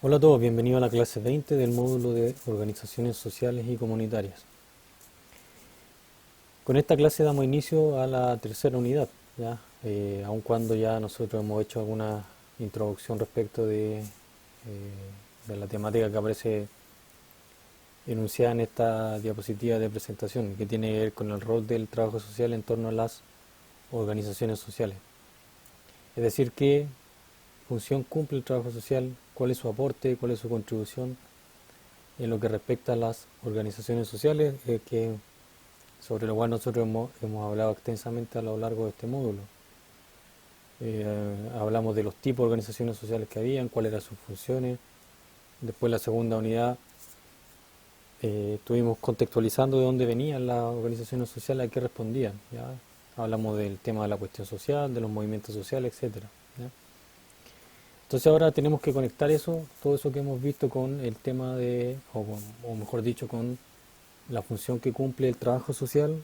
Hola a todos, bienvenidos a la clase 20 del módulo de Organizaciones Sociales y Comunitarias. Con esta clase damos inicio a la tercera unidad, ¿ya? Aun cuando ya nosotros hemos hecho alguna introducción respecto de la temática que aparece enunciada en esta diapositiva de presentación, que tiene que ver con el rol del trabajo social en torno a las organizaciones sociales. Es decir, qué función cumple el trabajo social, cuál es su aporte, cuál es su contribución en lo que respecta a las organizaciones sociales, sobre lo cual nosotros hemos hablado extensamente a lo largo de este módulo. Hablamos de los tipos de organizaciones sociales que habían, cuáles eran sus funciones. Después la segunda unidad estuvimos contextualizando de dónde venían las organizaciones sociales, a qué respondían. ¿Ya? Hablamos del tema de la cuestión social, de los movimientos sociales, etcétera. ¿Ya? Entonces ahora tenemos que conectar eso, todo eso que hemos visto con el tema o mejor dicho, con la función que cumple el trabajo social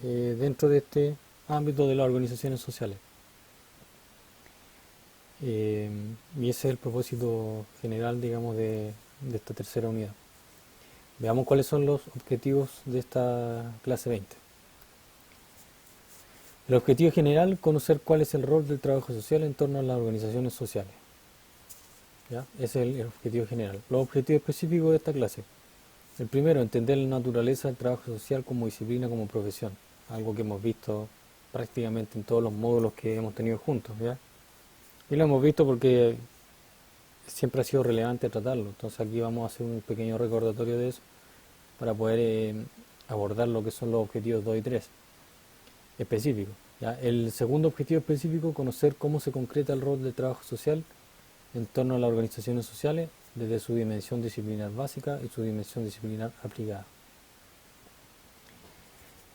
dentro de este ámbito de las organizaciones sociales. Eh, y ese es el propósito general, digamos, de esta tercera unidad. Veamos cuáles son los objetivos de esta clase 20. El objetivo general, conocer cuál es el rol del trabajo social en torno a las organizaciones sociales. ¿Ya? Ese es el objetivo general. Los objetivos específicos de esta clase. El primero, entender la naturaleza del trabajo social como disciplina, como profesión. Algo que hemos visto prácticamente en todos los módulos que hemos tenido juntos. ¿Ya? Y lo hemos visto porque siempre ha sido relevante tratarlo. Entonces aquí vamos a hacer un pequeño recordatorio de eso para poder abordar lo que son los objetivos 2 y 3 específicos. ¿Ya? El segundo objetivo específico, conocer cómo se concreta el rol del trabajo social en torno a las organizaciones sociales desde su dimensión disciplinar básica y su dimensión disciplinar aplicada.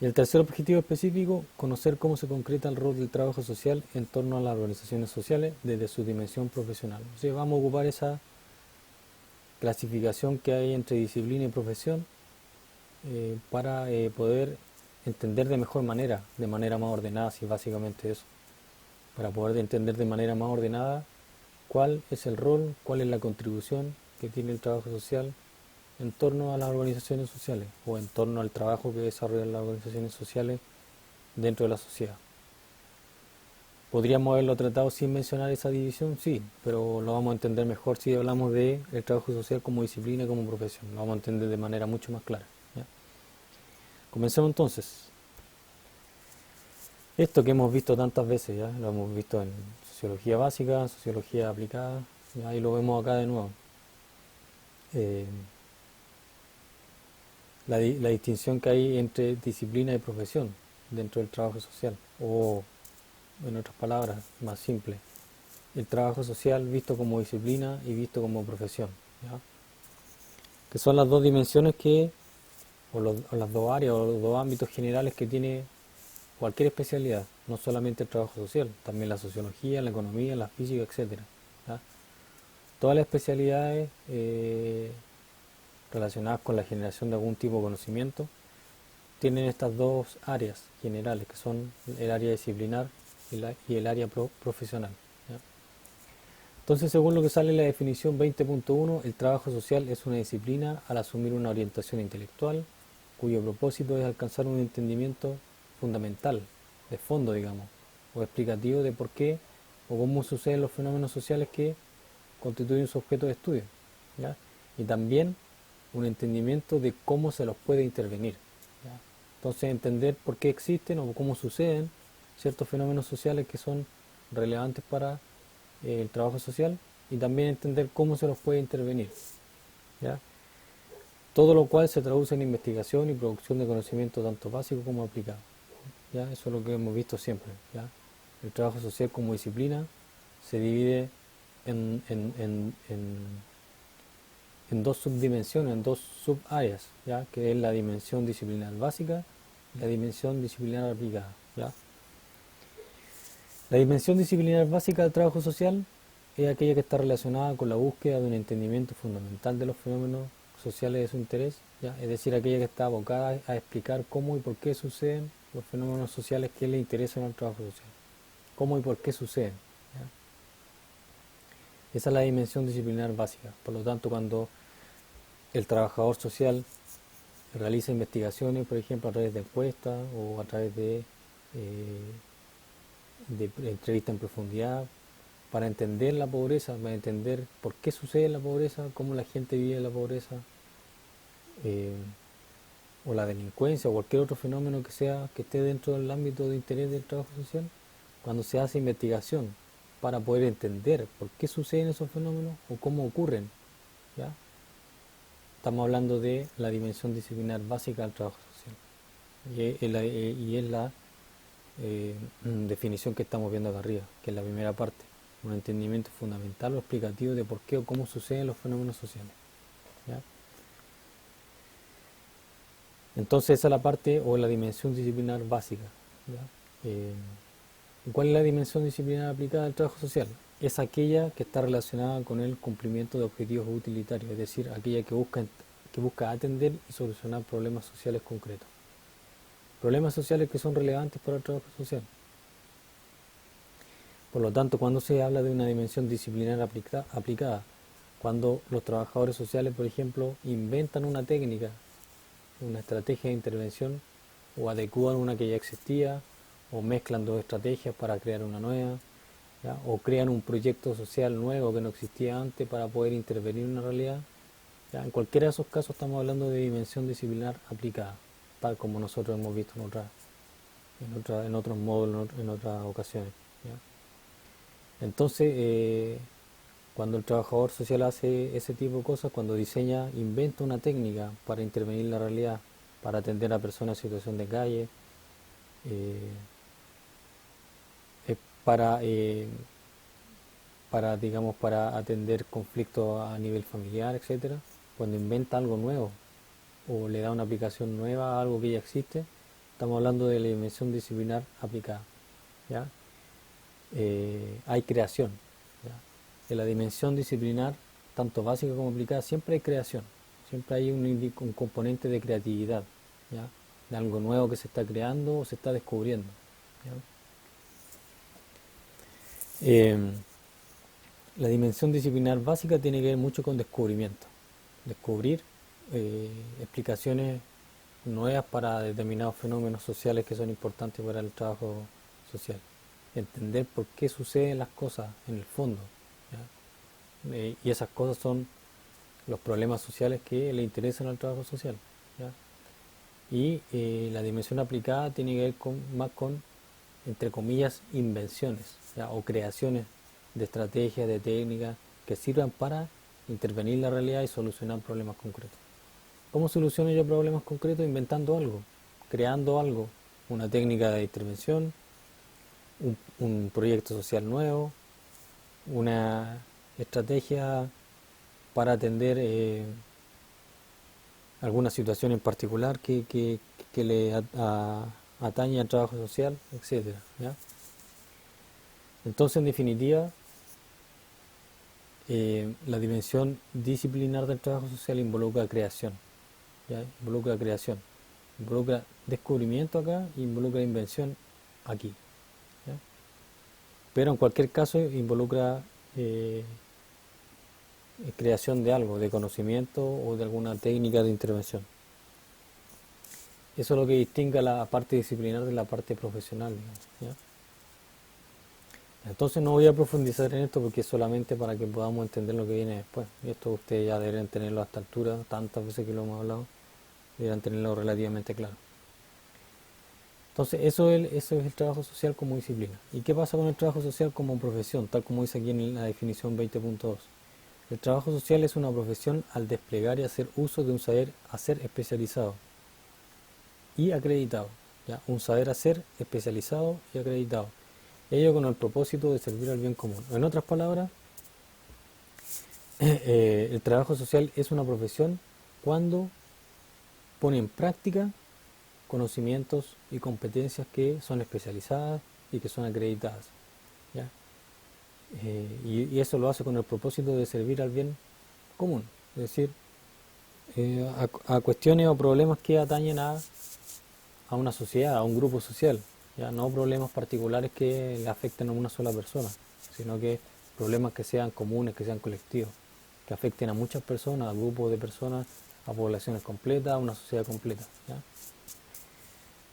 Y el tercer objetivo específico, conocer cómo se concreta el rol del trabajo social en torno a las organizaciones sociales desde su dimensión profesional. O sea, vamos a ocupar esa clasificación que hay entre disciplina y profesión para poder entender de mejor manera, de manera más ordenada, sí, básicamente eso, para poder entender de manera más ordenada cuál es el rol, cuál es la contribución que tiene el trabajo social en torno a las organizaciones sociales o en torno al trabajo que desarrollan las organizaciones sociales dentro de la sociedad. ¿Podríamos haberlo tratado sin mencionar esa división? Sí, pero lo vamos a entender mejor si hablamos de el trabajo social como disciplina y como profesión. Lo vamos a entender de manera mucho más clara. ¿Ya? Comencemos entonces. Esto que hemos visto tantas veces, ya lo hemos visto en sociología básica, sociología aplicada, y ahí lo vemos acá de nuevo. Eh, la distinción que hay entre disciplina y profesión dentro del trabajo social, o en otras palabras, más simple, el trabajo social visto como disciplina y visto como profesión, ¿ya? Que son las dos dimensiones o las dos áreas o los dos ámbitos generales que tiene cualquier especialidad, no solamente el trabajo social, también la sociología, la economía, la física, etcétera. ¿Ya? Todas las especialidades relacionadas con la generación de algún tipo de conocimiento tienen estas dos áreas generales, que son el área disciplinar y el área profesional. ¿Ya? Entonces, según lo que sale en la definición 20.1, el trabajo social es una disciplina al asumir una orientación intelectual, cuyo propósito es alcanzar un entendimiento fundamental, de fondo, digamos, o explicativo de por qué o cómo suceden los fenómenos sociales que constituyen su objeto de estudio, ¿ya? Y también un entendimiento de cómo se los puede intervenir, ¿ya? Entonces, entender por qué existen o cómo suceden ciertos fenómenos sociales que son relevantes para el trabajo social y también entender cómo se los puede intervenir, ¿ya? Todo lo cual se traduce en investigación y producción de conocimiento tanto básico como aplicado, ¿ya? Eso es lo que hemos visto siempre, ¿ya? El trabajo social como disciplina se divide en, en, en, en, en dos subdimensiones, en dos subáreas, ¿ya? Que es la dimensión disciplinar básica y la dimensión disciplinar aplicada, ¿ya? La dimensión disciplinar básica del trabajo social es aquella que está relacionada con la búsqueda de un entendimiento fundamental de los fenómenos sociales de su interés, ¿ya? Es decir, aquella que está abocada a explicar cómo y por qué suceden los fenómenos sociales que le interesan al trabajo social, cómo y por qué suceden, ¿ya? Esa es la dimensión disciplinar básica. Por lo tanto, cuando el trabajador social realiza investigaciones, por ejemplo, a través de encuestas o a través eh, de entrevistas en profundidad, para entender la pobreza, para entender por qué sucede la pobreza, cómo la gente vive la pobreza, eh, o la delincuencia o cualquier otro fenómeno que sea que esté dentro del ámbito de interés del trabajo social, cuando se hace investigación para poder entender por qué suceden esos fenómenos o cómo ocurren, ¿ya? Estamos hablando de la dimensión disciplinar básica del trabajo social. Y es la definición que estamos viendo acá arriba, que es la primera parte, un entendimiento fundamental o explicativo de por qué o cómo suceden los fenómenos sociales, ¿ya? Entonces esa es la parte o la dimensión disciplinar básica, ¿ya? ¿Cuál es la dimensión disciplinar aplicada al trabajo social? Es aquella que está relacionada con el cumplimiento de objetivos utilitarios, es decir, aquella que busca atender y solucionar problemas sociales concretos. Problemas sociales que son relevantes para el trabajo social. Por lo tanto, cuando se habla de una dimensión disciplinar aplicada, cuando los trabajadores sociales, por ejemplo, inventan una técnica, una estrategia de intervención, o adecúan una que ya existía, o mezclan dos estrategias para crear una nueva, ¿ya? O crean un proyecto social nuevo que no existía antes para poder intervenir en una realidad, ¿ya? En cualquiera de esos casos estamos hablando de dimensión disciplinar aplicada, tal como nosotros hemos visto en otros módulos, en otras ocasiones, ¿ya? Entonces, cuando el trabajador social hace ese tipo de cosas, cuando diseña, inventa una técnica para intervenir en la realidad, para atender a personas en situación de calle, eh, para, digamos, para atender conflictos a nivel familiar, etcétera. Cuando inventa algo nuevo o le da una aplicación nueva a algo que ya existe, estamos hablando de la dimensión disciplinar aplicada, ¿ya? Hay creación, ¿ya? En la dimensión disciplinar, tanto básica como aplicada, siempre hay creación, siempre hay un componente de creatividad, ¿ya? De algo nuevo que se está creando o se está descubriendo, ¿ya? Eh, la dimensión disciplinar básica tiene que ver mucho con descubrimiento, descubrir explicaciones nuevas para determinados fenómenos sociales que son importantes para el trabajo social, entender por qué suceden las cosas en el fondo, ¿ya? Y esas cosas son los problemas sociales que le interesan al trabajo social, ¿ya? Y la dimensión aplicada tiene que ver más con, entre comillas, invenciones, ¿ya? O creaciones de estrategias, de técnicas que sirvan para intervenir en la realidad y solucionar problemas concretos. ¿Cómo soluciono yo problemas concretos? Inventando algo, creando algo, una técnica de intervención, un proyecto social nuevo, una estrategia para atender alguna situación en particular que le atañe al trabajo social, etcétera, ¿ya? Entonces, en definitiva, la dimensión disciplinar del trabajo social involucra creación, ¿ya? Involucra descubrimiento acá y involucra invención aquí, ¿ya? Pero en cualquier caso involucra creación de algo, de conocimiento o de alguna técnica de intervención. Eso es lo que distingue la parte disciplinar de la parte profesional, digamos, ¿ya? Entonces no voy a profundizar en esto porque es solamente para que podamos entender lo que viene después. Y esto ustedes ya deberían tenerlo a esta altura, tantas veces que lo hemos hablado, deberían tenerlo relativamente claro. Entonces eso es el trabajo social como disciplina. ¿Y qué pasa con el trabajo social como profesión? Tal como dice aquí en la definición 20.2. El trabajo social es una profesión al desplegar y hacer uso de un saber hacer especializado y acreditado, ¿ya? Un saber hacer especializado y acreditado. Ello con el propósito de servir al bien común. En otras palabras, el trabajo social es una profesión cuando pone en práctica conocimientos y competencias que son especializadas y que son acreditadas, ¿ya? Y eso lo hace con el propósito de servir al bien común, es decir, a cuestiones o problemas que atañen a una sociedad, a un grupo social, ya no problemas particulares que le afecten a una sola persona, sino que problemas que sean comunes, que sean colectivos, que afecten a muchas personas, a grupos de personas, a poblaciones completas, a una sociedad completa, ¿ya?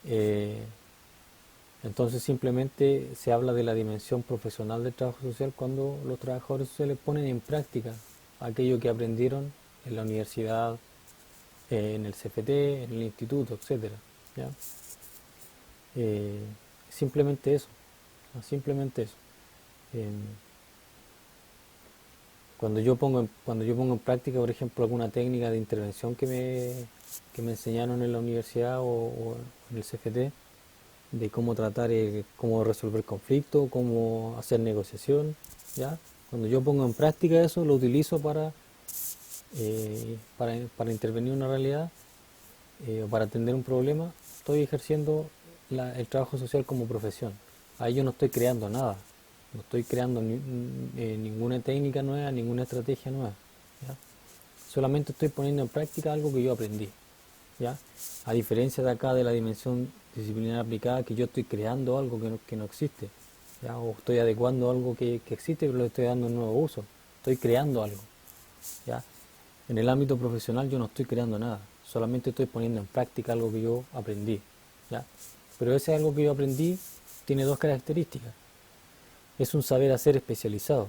Eh, entonces simplemente se habla de la dimensión profesional del trabajo social cuando los trabajadores sociales ponen en práctica aquello que aprendieron en la universidad, en el CFT, en el instituto, etcétera, ¿ya? Eh, simplemente eso, ¿no? Simplemente eso. Eh, cuando yo pongo en práctica, por ejemplo, alguna técnica de intervención que me enseñaron en la universidad o en el CFT, de cómo tratar, cómo resolver conflictos, cómo hacer negociación, ¿ya? Cuando yo pongo en práctica eso, lo utilizo para intervenir en una realidad, o para atender un problema, estoy ejerciendo el trabajo social como profesión. Ahí yo no estoy creando nada, no estoy creando ninguna técnica nueva, ninguna estrategia nueva, ¿ya? Solamente estoy poniendo en práctica algo que yo aprendí, ¿ya? A diferencia de acá de la dimensión disciplinar aplicada, que yo estoy creando algo que no existe, ¿ya? O estoy adecuando algo que existe, pero le estoy dando un nuevo uso. Estoy creando algo, ¿ya? En el ámbito profesional yo no estoy creando nada, solamente estoy poniendo en práctica algo que yo aprendí, ¿ya? Pero ese algo que yo aprendí tiene dos características. Es un saber hacer especializado,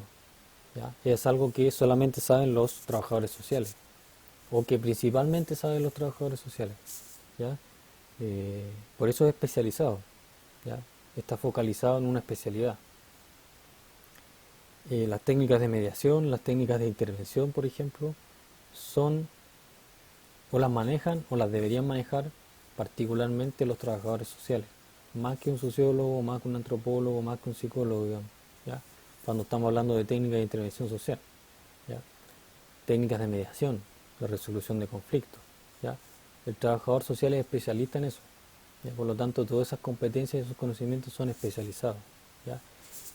¿ya? Es algo que solamente saben los trabajadores sociales, o que principalmente saben los trabajadores sociales, ¿ya? Por eso es especializado, ¿ya? Está focalizado en una especialidad. Las técnicas de mediación, las técnicas de intervención, por ejemplo, son o las manejan o las deberían manejar particularmente los trabajadores sociales, más que un sociólogo, más que un antropólogo, más que un psicólogo, digamos, ¿ya? Cuando estamos hablando de técnicas de intervención social, ¿ya? Técnicas de mediación, de resolución de conflictos, ¿ya? El trabajador social es especialista en eso, ¿ya? Por lo tanto, todas esas competencias y esos conocimientos son especializados, ¿ya?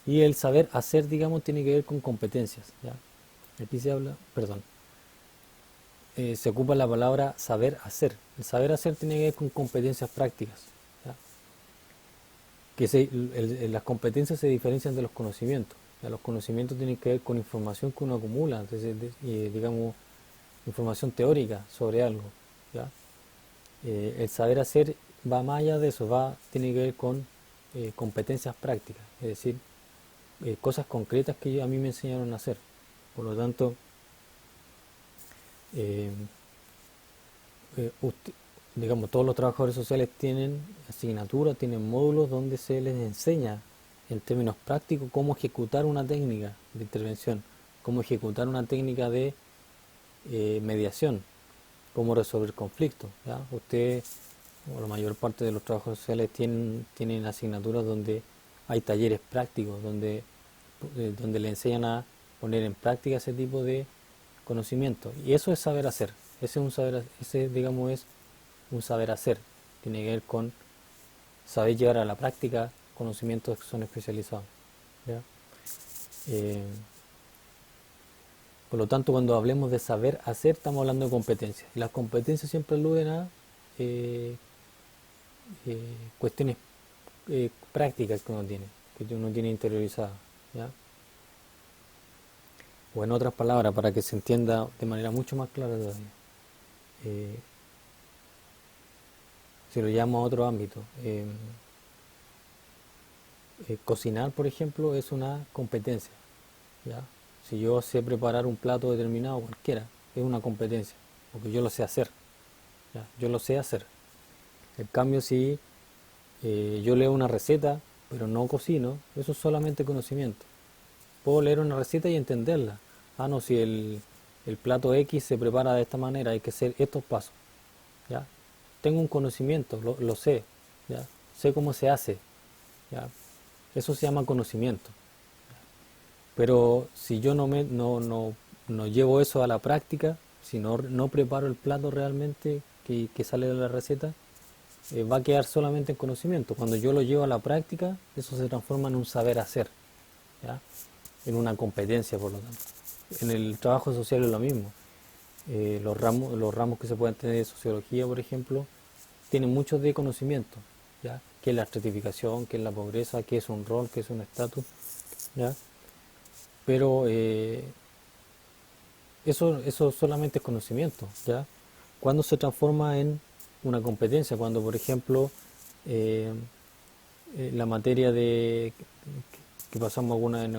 Y el saber hacer, digamos, tiene que ver con competencias, ¿ya? Aquí se habla, perdón, se ocupa la palabra saber hacer. El saber hacer tiene que ver con competencias prácticas, ¿ya? Las competencias se diferencian de los conocimientos, ¿ya? Los conocimientos tienen que ver con información que uno acumula, entonces, digamos, información teórica sobre algo, ¿ya? El saber hacer va más allá de eso, tiene que ver con competencias prácticas, es decir, cosas concretas que a mí me enseñaron a hacer. Por lo tanto, eh, digamos, todos los trabajadores sociales tienen asignaturas, tienen módulos donde se les enseña en términos prácticos cómo ejecutar una técnica de intervención, cómo ejecutar una técnica de mediación, cómo resolver conflictos, ¿ya? Usted, o la mayor parte de los trabajos sociales tienen asignaturas donde hay talleres prácticos, donde le enseñan a poner en práctica ese tipo de conocimiento. Y eso es saber hacer. Ese, digamos, es un saber hacer. Tiene que ver con saber llevar a la práctica conocimientos que son especializados, ¿ya? Eh, por lo tanto, cuando hablemos de saber hacer, estamos hablando de competencias. Y las competencias siempre aluden a eh, cuestiones prácticas que uno tiene interiorizadas, ¿ya? O en otras palabras, para que se entienda de manera mucho más clara todavía. Eh, si lo llamo a otro ámbito, cocinar, por ejemplo, es una competencia, ¿ya? Si yo sé preparar un plato determinado, cualquiera, es una competencia, porque yo lo sé hacer, ¿ya? Yo lo sé hacer. En cambio, si yo leo una receta, pero no cocino, eso es solamente conocimiento. Puedo leer una receta y entenderla. Ah, no, si el plato X se prepara de esta manera, hay que hacer estos pasos, ¿ya? Tengo un conocimiento, lo sé, ¿ya? Sé cómo se hace, ¿ya? Eso se llama conocimiento. Pero si yo no llevo eso a la práctica, si no preparo el plato realmente que sale de la receta, va a quedar solamente en conocimiento. Cuando yo lo llevo a la práctica, eso se transforma en un saber hacer, ¿ya? En una competencia, por lo tanto. En el trabajo social es lo mismo. Los ramos que se pueden tener de sociología, por ejemplo, tienen muchos de conocimiento, ¿ya? ¿Qué es la estratificación? ¿Qué es la pobreza? ¿Qué es un rol? ¿Qué es un estatus? ¿Ya? pero eso solamente es conocimiento, ¿ya? Cuando se transforma en una competencia, cuando por ejemplo eh, la materia de que pasamos en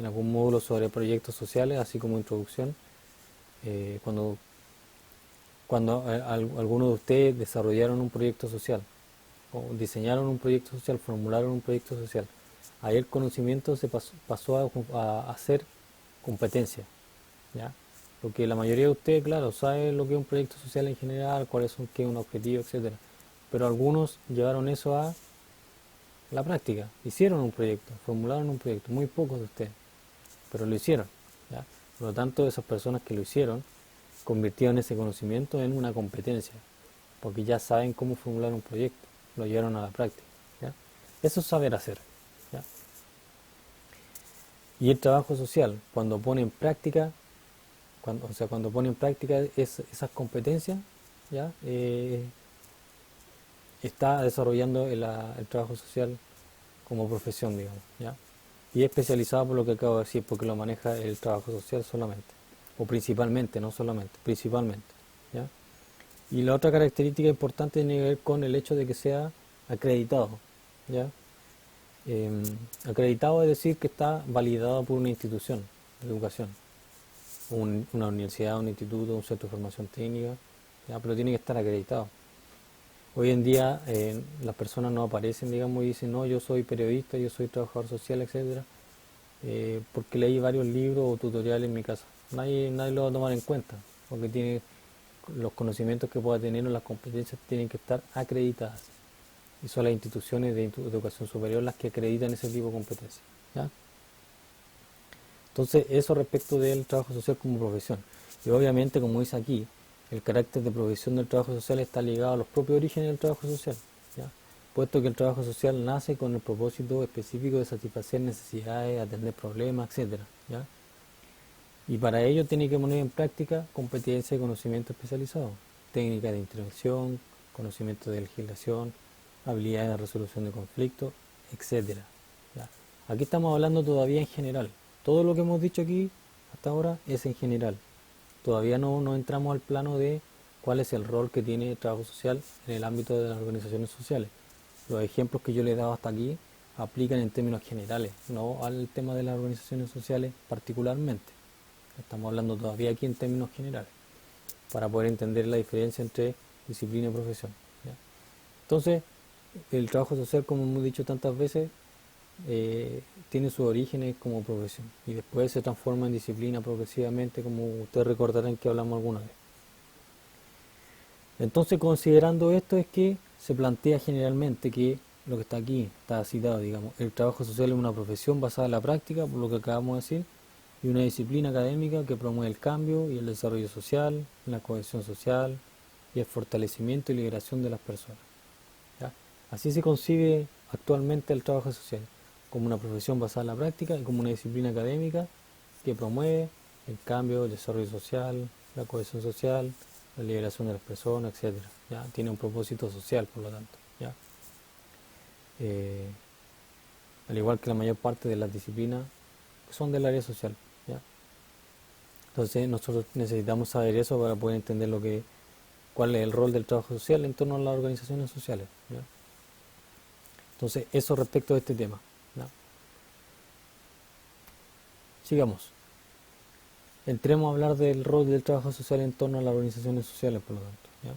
algún módulo sobre proyectos sociales, así como introducción, cuando algunos de ustedes desarrollaron un proyecto social, o diseñaron un proyecto social, formularon un proyecto social, ahí el conocimiento se pasó a hacer competencia, ¿ya? Porque la mayoría de ustedes, claro, sabe lo que es un proyecto social en general, cuáles son, qué es un objetivo, etcétera. Pero algunos llevaron eso a la práctica, hicieron un proyecto, formularon un proyecto, muy pocos de ustedes, pero lo hicieron, ¿ya? Por lo tanto, esas personas que lo hicieron convirtieron ese conocimiento en una competencia, porque ya saben cómo formular un proyecto, lo llevaron a la práctica, ¿ya? Eso es saber hacer, ¿ya? Y el trabajo social, cuando pone en práctica, cuando pone en práctica esas competencias, ¿ya? Está desarrollando el trabajo social como profesión, digamos, ¿ya? Y es especializado por lo que acabo de decir, porque lo maneja el trabajo social solamente, o principalmente, no solamente, principalmente, ¿ya? Y la otra característica importante tiene que ver con el hecho de que sea acreditado, ¿ya? Eh, Acreditado es decir que está validado por una institución de educación, una universidad, un instituto, un centro de formación técnica, ¿ya? Pero tiene que estar acreditado. Hoy en día las personas no aparecen, digamos, y dicen, no, yo soy periodista, yo soy trabajador social, etcétera, porque leí varios libros o tutoriales en mi casa. Nadie lo va a tomar en cuenta, porque los conocimientos que pueda tener o las competencias tienen que estar acreditadas. Y son las instituciones de educación superior las que acreditan ese tipo de competencias, ¿ya? Entonces, eso respecto del trabajo social como profesión. Y obviamente, como dice aquí, el carácter de profesión del trabajo social está ligado a los propios orígenes del trabajo social, ¿ya? Puesto que el trabajo social nace con el propósito específico de satisfacer necesidades, atender problemas, etcétera, ¿ya? Y para ello tiene que poner en práctica competencia y conocimiento especializado, técnicas de intervención, conocimiento de legislación, habilidades de resolución de conflictos, etcétera, ¿ya? Aquí estamos hablando todavía en general. Todo lo que hemos dicho aquí hasta ahora es en general. Todavía no entramos al plano de cuál es el rol que tiene el trabajo social en el ámbito de las organizaciones sociales. Los ejemplos que yo le he dado hasta aquí aplican en términos generales, no al tema de las organizaciones sociales particularmente. Estamos hablando todavía aquí en términos generales, para poder entender la diferencia entre disciplina y profesión, ¿ya? Entonces, el trabajo social, como hemos dicho tantas veces, tiene sus orígenes como profesión y después se transforma en disciplina progresivamente, como ustedes recordarán que hablamos alguna vez. Entonces, considerando esto, es que se plantea generalmente que lo que está aquí, está citado, digamos, el trabajo social es una profesión basada en la práctica, por lo que acabamos de decir, y una disciplina académica que promueve el cambio y el desarrollo social, la cohesión social y el fortalecimiento y liberación de las personas, ¿ya? Así se concibe actualmente el trabajo social, como una profesión basada en la práctica y como una disciplina académica que promueve el cambio, el desarrollo social, la cohesión social, la liberación de las personas, etcétera, ¿ya? Tiene un propósito social, por lo tanto, ¿ya? Eh, Al igual que la mayor parte de las disciplinas que son del área social, ¿ya? Entonces nosotros necesitamos saber eso para poder entender cuál es el rol del trabajo social en torno a las organizaciones sociales, ¿ya? Entonces eso respecto a este tema, ¿ya? Sigamos. Entremos a hablar del rol del trabajo social en torno a las organizaciones sociales, por lo tanto, ¿ya?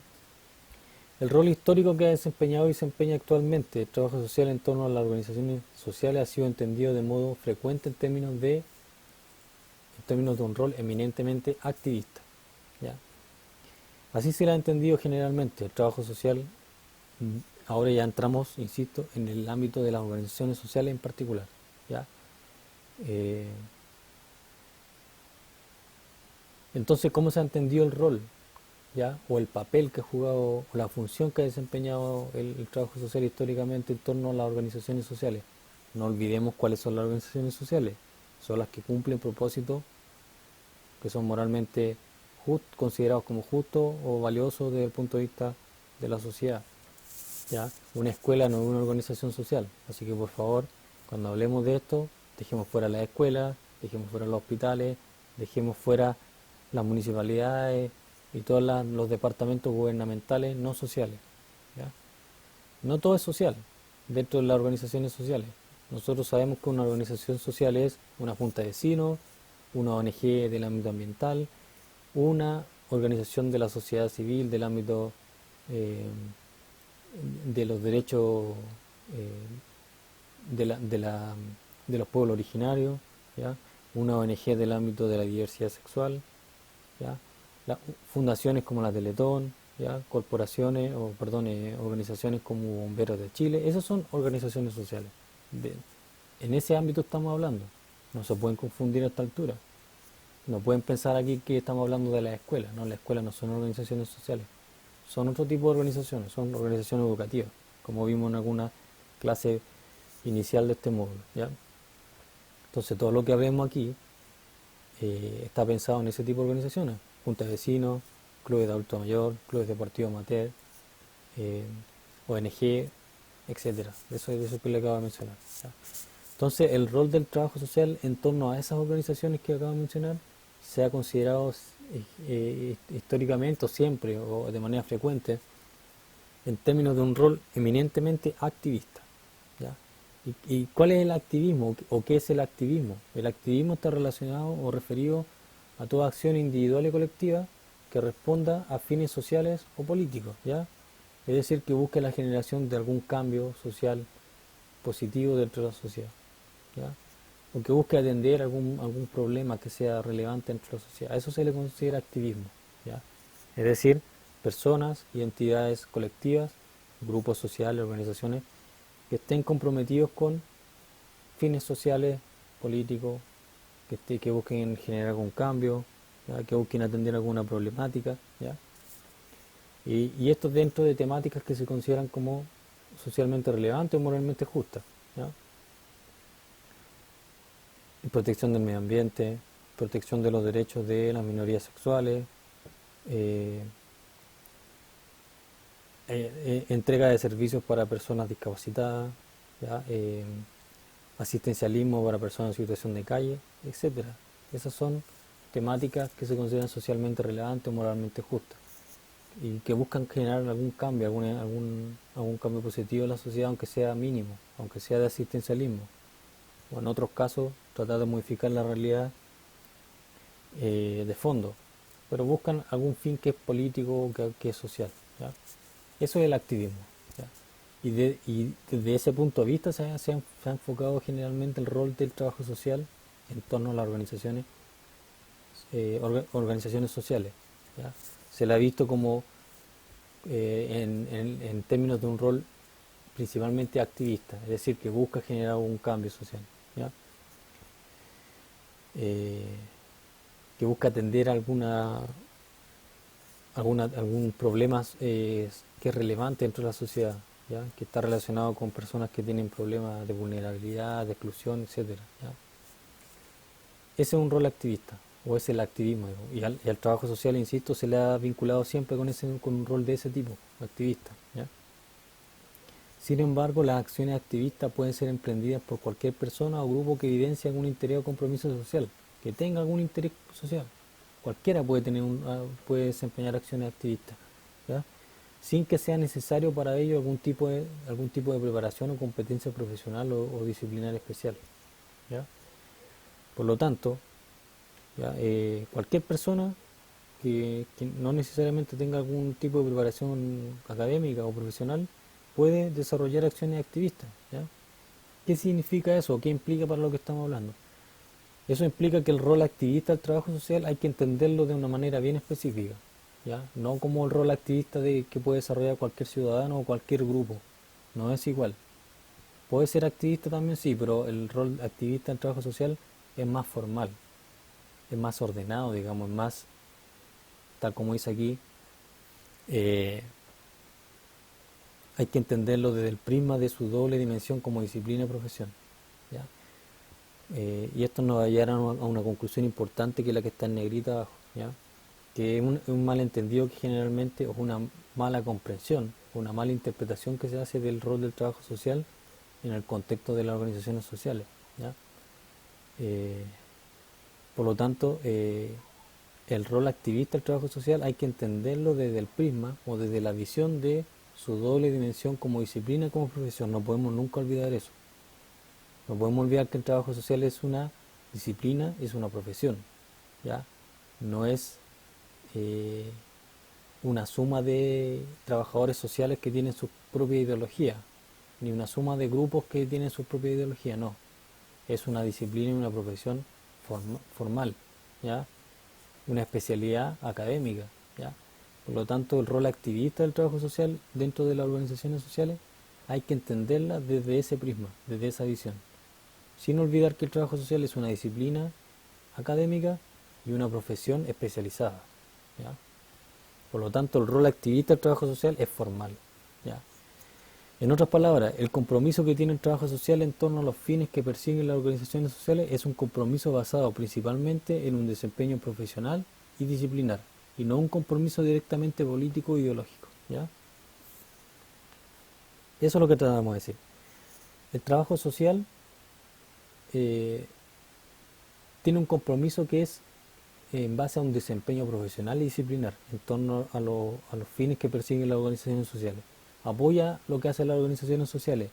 El rol histórico que ha desempeñado y desempeña actualmente el trabajo social en torno a las organizaciones sociales ha sido entendido de modo frecuente en términos de un rol eminentemente activista, ¿ya? Así se le ha entendido generalmente el trabajo social. Ahora ya entramos, insisto, en el ámbito de las organizaciones sociales en particular, ¿ya? Eh, entonces, ¿cómo se ha entendido el rol, ya, o el papel que ha jugado, o la función que ha desempeñado el trabajo social históricamente en torno a las organizaciones sociales? No olvidemos cuáles son las organizaciones sociales. Son las que cumplen propósitos que son moralmente considerados como justos o valiosos desde el punto de vista de la sociedad, ¿ya? Una escuela no es una organización social, así que por favor, cuando hablemos de esto, Dejemos fuera las escuelas, dejemos fuera los hospitales, dejemos fuera las municipalidades y todos los departamentos gubernamentales no sociales. ¿Ya? No todo es social dentro de las organizaciones sociales. Nosotros sabemos que una organización social es una junta de vecinos, una ONG del ámbito ambiental, una organización de la sociedad civil del ámbito eh, de los derechos eh, de, la- de la- de los pueblos originarios, ¿ya? Una ONG del ámbito de la diversidad sexual, ¿ya? Fundaciones como la Teletón, ¿ya? Corporaciones, o perdón, organizaciones como Bomberos de Chile, esas son organizaciones sociales. De- en ese ámbito estamos hablando, no se pueden confundir a esta altura. No pueden pensar aquí que estamos hablando de las escuelas, no, las escuelas no son organizaciones sociales, son otro tipo de organizaciones, son organizaciones educativas, como vimos en alguna clase inicial de este módulo, ¿ya? Entonces todo lo que hablemos aquí está pensado en ese tipo de organizaciones, juntas de vecinos, clubes de adulto mayor, clubes de partido amateur, eh, ONG, etcétera. De eso que le acabo de mencionar, ¿ya? Entonces el rol del trabajo social en torno a esas organizaciones que acabo de mencionar se ha considerado históricamente o siempre o de manera frecuente en términos de un rol eminentemente activista, ¿ya? ¿Y cuál es el activismo o qué es el activismo? El activismo está relacionado o referido a toda acción individual y colectiva que responda a fines sociales o políticos, ¿ya? Es decir, que busque la generación de algún cambio social positivo dentro de la sociedad, ¿ya? O que busque atender algún problema que sea relevante dentro de la sociedad. A eso se le considera activismo, ¿ya? Es decir, personas y entidades colectivas, grupos sociales, organizaciones que estén comprometidos con fines sociales, políticos, que busquen generar algún cambio, ¿ya? Que busquen atender alguna problemática, ¿ya? Y esto dentro de temáticas que se consideran como socialmente relevantes o moralmente justas, ¿ya? Protección del medio ambiente, protección de los derechos de las minorías sexuales, eh, entrega de servicios para personas discapacitadas, ¿ya? Asistencialismo para personas en situación de calle, etcétera. Esas son temáticas que se consideran socialmente relevantes o moralmente justas y que buscan generar algún cambio, algún cambio positivo en la sociedad, aunque sea mínimo, aunque sea de asistencialismo, o en otros casos tratar de modificar la realidad de fondo, pero buscan algún fin que es político o que es social, ¿ya? Eso es el activismo, ¿ya? Y desde ese punto de vista se ha enfocado generalmente el rol del trabajo social en torno a las organizaciones sociales, ¿ya? Se la ha visto como en términos de un rol principalmente activista, es decir, que busca generar un cambio social, ¿ya? Eh, que busca atender algún problema que es relevante dentro de la sociedad, ¿ya? Que está relacionado con personas que tienen problemas de vulnerabilidad, de exclusión, etcétera, ¿ya? Ese es un rol activista, o es el activismo, digo. Y al trabajo social, insisto, se le ha vinculado siempre con un rol de ese tipo, activista, ¿ya? Sin embargo, las acciones activistas pueden ser emprendidas por cualquier persona o grupo que evidencie algún interés o compromiso social, que tenga algún interés social. Cualquiera puede desempeñar acciones activistas, ¿ya? Sin que sea necesario para ello algún tipo de preparación o competencia profesional o disciplinar especial, ¿ya? Por lo tanto, ¿ya? Cualquier persona que no necesariamente tenga algún tipo de preparación académica o profesional puede desarrollar acciones activistas, ¿ya? ¿Qué significa eso? ¿Qué implica para lo que estamos hablando? Eso implica que el rol activista del trabajo social hay que entenderlo de una manera bien específica, ¿ya? No como el rol activista que puede desarrollar cualquier ciudadano o cualquier grupo. No es igual. Puede ser activista también, sí, pero el rol activista del trabajo social es más formal, es más ordenado, digamos, es más, tal como dice aquí, eh, hay que entenderlo desde el prisma de su doble dimensión como disciplina y profesión, ¿ya? Y esto nos va a llevar a una conclusión importante que es la que está en negrita abajo, ¿ya? Que es un malentendido que generalmente, o una mala comprensión, una mala interpretación que se hace del rol del trabajo social en el contexto de las organizaciones sociales, ¿ya? Eh, por lo tanto, el rol activista del trabajo social hay que entenderlo desde el prisma o desde la visión de su doble dimensión como disciplina y como profesión. No podemos nunca olvidar eso. No podemos olvidar que el trabajo social es una disciplina, es una profesión, ¿ya? No es eh, una suma de trabajadores sociales que tienen su propia ideología, ni una suma de grupos que tienen su propia ideología, no. Es una disciplina y una profesión formal, ¿ya? Una especialidad académica, ¿ya? Por lo tanto, el rol activista del trabajo social dentro de las organizaciones sociales hay que entenderla desde ese prisma, desde esa visión, sin olvidar que el trabajo social es una disciplina académica y una profesión especializada, ¿ya? Por lo tanto, el rol activista del trabajo social es formal, ¿ya? En otras palabras, el compromiso que tiene el trabajo social en torno a los fines que persiguen las organizaciones sociales es un compromiso basado principalmente en un desempeño profesional y disciplinar, y no un compromiso directamente político o ideológico, ¿ya? Eso es lo que tratamos de decir. El trabajo social eh, tiene un compromiso que es en base a un desempeño profesional y disciplinar en torno a los fines que persiguen las organizaciones sociales. Apoya lo que hacen las organizaciones sociales,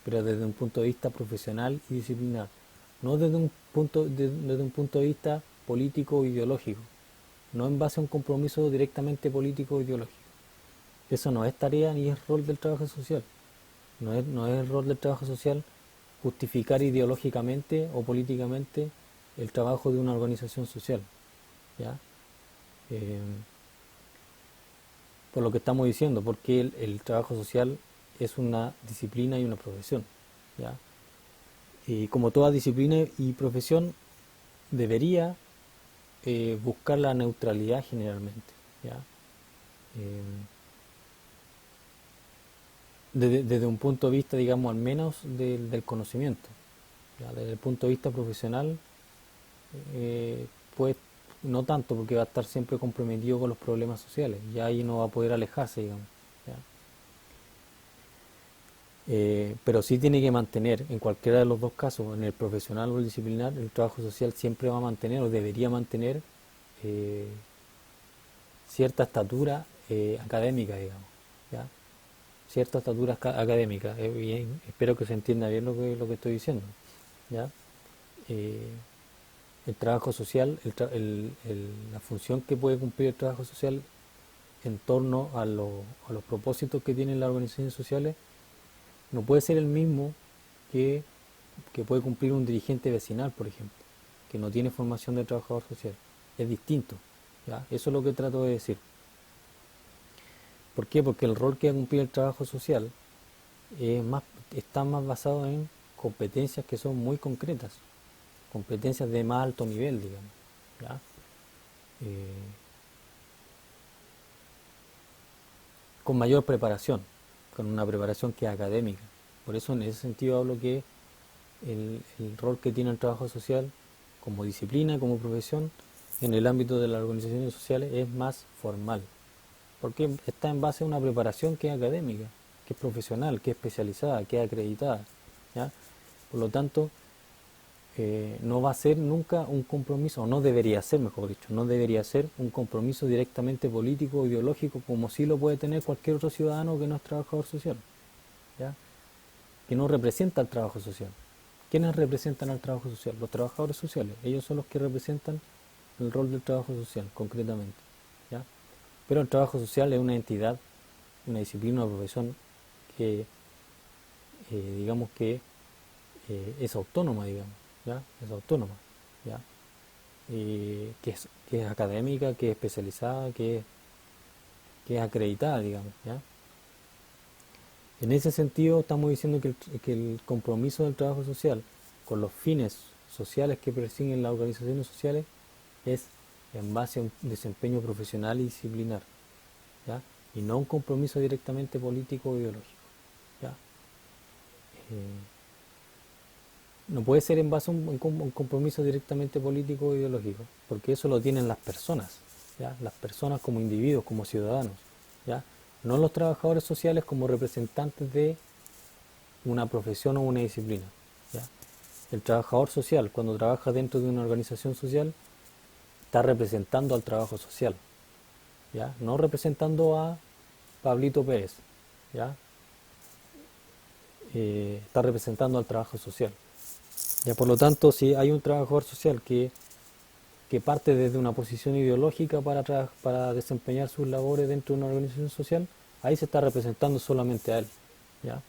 pero desde un punto de vista profesional y disciplinar, no desde un punto de vista político o ideológico, no en base a un compromiso directamente político o ideológico. Eso no es tarea ni es rol del trabajo social. No es el rol del trabajo social justificar ideológicamente o políticamente el trabajo de una organización social, ¿ya? Eh, por lo que estamos diciendo, porque el trabajo social es una disciplina y una profesión, ¿ya? Y como toda disciplina y profesión, debería buscar la neutralidad generalmente, ¿ya? Eh, desde un punto de vista, digamos, al menos del conocimiento, ¿ya? Desde el punto de vista profesional, pues no tanto, porque va a estar siempre comprometido con los problemas sociales, y ahí no va a poder alejarse, digamos, ¿ya? Pero sí tiene que mantener, en cualquiera de los dos casos, en el profesional o el disciplinar, el trabajo social siempre va a mantener o debería mantener eh, cierta estatura académica, digamos, ¿ya? Cierta estatura académica, bien, espero que se entienda bien lo que estoy diciendo, ¿ya? Eh, el trabajo social, la función que puede cumplir el trabajo social en torno a los propósitos que tienen las organizaciones sociales no puede ser el mismo que, que puede cumplir un dirigente vecinal, por ejemplo, que no tiene formación de trabajador social. Es distinto, ¿ya? Eso es lo que trato de decir. ¿Por qué? Porque el rol que va a cumplir el trabajo social está más basado en competencias que son muy concretas, competencias de más alto nivel, digamos, ¿ya? Eh, con mayor preparación, con una preparación que es académica. Por eso en ese sentido hablo que el rol que tiene el trabajo social como disciplina, como profesión, en el ámbito de las organizaciones sociales es más formal, porque está en base a una preparación que es académica, que es profesional, que es especializada, que es acreditada, ¿ya? Por lo tanto, no va a ser nunca un compromiso, o no debería ser, mejor dicho, no debería ser un compromiso directamente político o ideológico como sí lo puede tener cualquier otro ciudadano que no es trabajador social, ¿ya? Que no representa el trabajo social. ¿Quiénes representan al trabajo social? Los trabajadores sociales. Ellos son los que representan el rol del trabajo social, concretamente, ¿ya? Pero el trabajo social es una entidad, una disciplina, una profesión que, digamos que es autónoma, digamos, ¿ya? Es autónoma, ¿ya? Que es académica, que es especializada, que es acreditada, digamos, ¿ya? En ese sentido estamos diciendo que el compromiso del trabajo social con los fines sociales que persiguen las organizaciones sociales es en base a un desempeño profesional y disciplinar, ¿ya? Y no un compromiso directamente político o ideológico, ¿ya? Eh, no puede ser en base a un compromiso directamente político o ideológico, porque eso lo tienen las personas, ¿ya? Las personas como individuos, como ciudadanos, ¿ya? No los trabajadores sociales como representantes de una profesión o una disciplina, ¿ya? El trabajador social, cuando trabaja dentro de una organización social, está representando al trabajo social, ¿ya? No representando a Pablito Pérez, ¿ya? Está representando al trabajo social. Ya, por lo tanto, si hay un trabajador social que parte desde una posición ideológica para desempeñar sus labores dentro de una organización social, ahí se está representando solamente a él, ¿ya?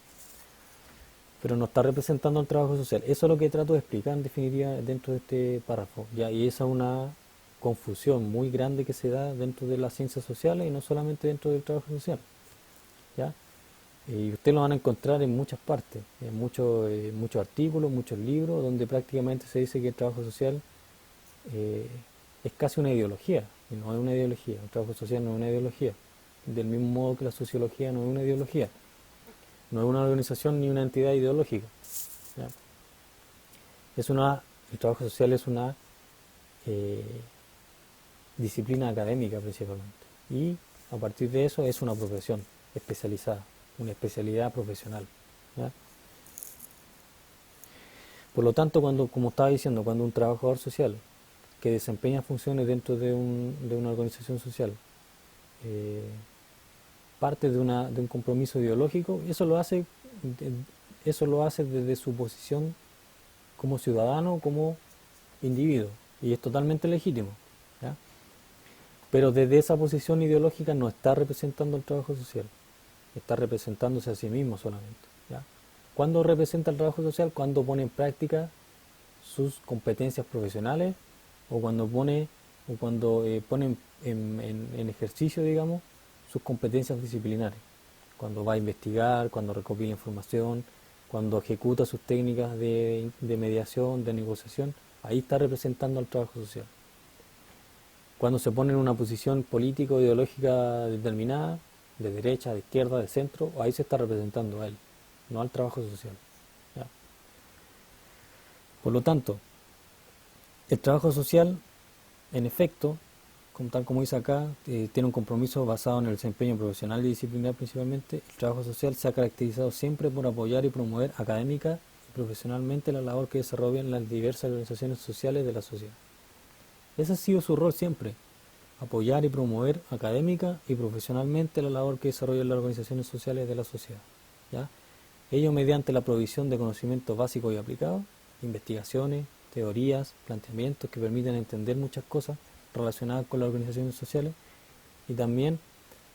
Pero no está representando al trabajo social. Eso es lo que trato de explicar en definitiva dentro de este párrafo, ¿ya? Y esa es una confusión muy grande que se da dentro de las ciencias sociales y no solamente dentro del trabajo social, ¿ya? Y ustedes lo van a encontrar en muchas partes, en muchos artículos, muchos libros, donde prácticamente se dice que el trabajo social eh, es casi una ideología, y no es una ideología. El trabajo social no es una ideología, del mismo modo que la sociología no es una ideología, no es una organización ni una entidad ideológica, ¿ya? El trabajo social es una eh, disciplina académica principalmente, y a partir de eso es una profesión especializada, una especialidad profesional, ¿ya? Por lo tanto, como estaba diciendo, cuando un trabajador social que desempeña funciones dentro de una organización social eh, parte de un compromiso ideológico, eso lo hace desde su posición como ciudadano, como individuo, y es totalmente legítimo, ¿ya? Pero desde esa posición ideológica no está representando el trabajo social, está representándose a sí mismo solamente, ¿ya? ¿Cuándo representa el trabajo social? Cuando pone en práctica sus competencias profesionales o cuando pone en ejercicio, digamos, sus competencias disciplinares. Cuando va a investigar, cuando recopila información, cuando ejecuta sus técnicas de mediación, de negociación, ahí está representando al trabajo social. Cuando se pone en una posición política o ideológica determinada, de derecha, de izquierda, de centro, ahí se está representando a él, no al trabajo social, ¿ya? Por lo tanto, el trabajo social, en efecto, tal como dice acá, tiene un compromiso basado en el desempeño profesional y disciplinar principalmente. El trabajo social se ha caracterizado siempre por apoyar y promover académica y profesionalmente la labor que desarrollan las diversas organizaciones sociales de la sociedad. Ese ha sido su rol siempre, apoyar y promover académica y profesionalmente la labor que desarrollan las organizaciones sociales de la sociedad, ¿ya? Ello mediante la provisión de conocimientos básicos y aplicados, investigaciones, teorías, planteamientos que permiten entender muchas cosas relacionadas con las organizaciones sociales, y también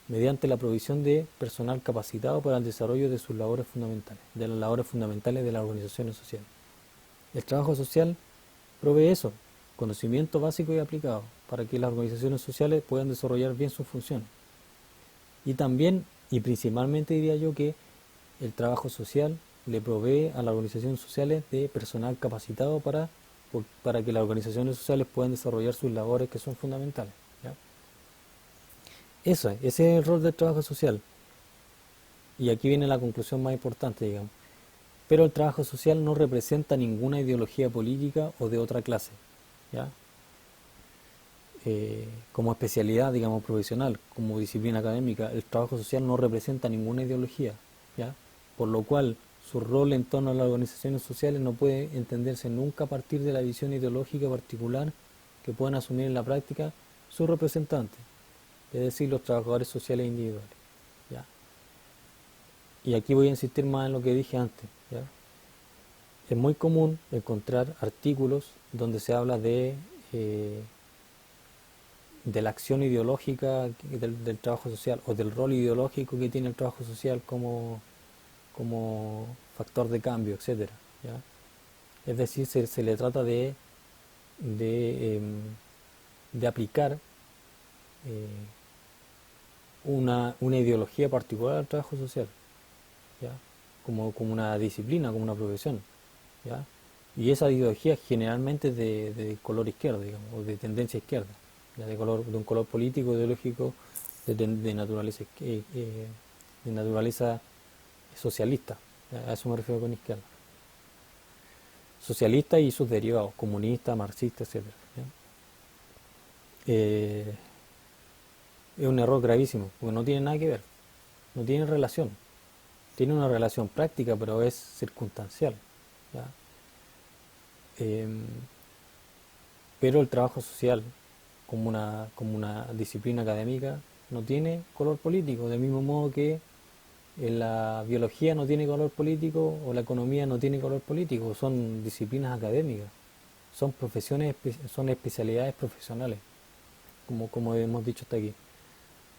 mediante la provisión de personal capacitado para el desarrollo de sus labores fundamentales, de las labores fundamentales de las organizaciones sociales. El trabajo social provee eso, conocimiento básico y aplicado, para que las organizaciones sociales puedan desarrollar bien sus funciones. Y también, y principalmente diría yo, que el trabajo social le provee a las organizaciones sociales de personal capacitado para que las organizaciones sociales puedan desarrollar sus labores que son fundamentales, ¿ya? Ese es el rol del trabajo social. Y aquí viene la conclusión más importante, digamos. Pero el trabajo social no representa ninguna ideología política o de otra clase, ¿ya? Como especialidad, digamos, profesional, como disciplina académica, el trabajo social no representa ninguna ideología, ¿ya? Por lo cual su rol en torno a las organizaciones sociales no puede entenderse nunca a partir de la visión ideológica particular que puedan asumir en la práctica sus representantes, es decir, los trabajadores sociales individuales, ¿ya? Y aquí voy a insistir más en lo que dije antes, ¿ya? Es muy común encontrar artículos donde se habla de la acción ideológica del trabajo social o del rol ideológico que tiene el trabajo social como factor de cambio, etcétera, ¿ya? Es decir, se le trata de, em, de aplicar una ideología particular al trabajo social, ¿ya? Como una disciplina, como una profesión, ¿ya? Y esa ideología generalmente es de color izquierdo, digamos, o de tendencia izquierda, ¿ya? De un color político, ideológico, de naturaleza, de naturaleza socialista, ¿ya? A eso me refiero con izquierda. Socialista y sus derivados, comunista, marxista, etcétera, ¿ya? Eh, es un error gravísimo, porque no tiene nada que ver, no tiene relación. Tiene una relación práctica, pero es circunstancial, ¿ya? Em, pero el trabajo social, como una disciplina académica, no tiene color político, del mismo modo que la biología no tiene color político o la economía no tiene color político, son disciplinas académicas, son profesiones, son especialidades profesionales, como hemos dicho hasta aquí.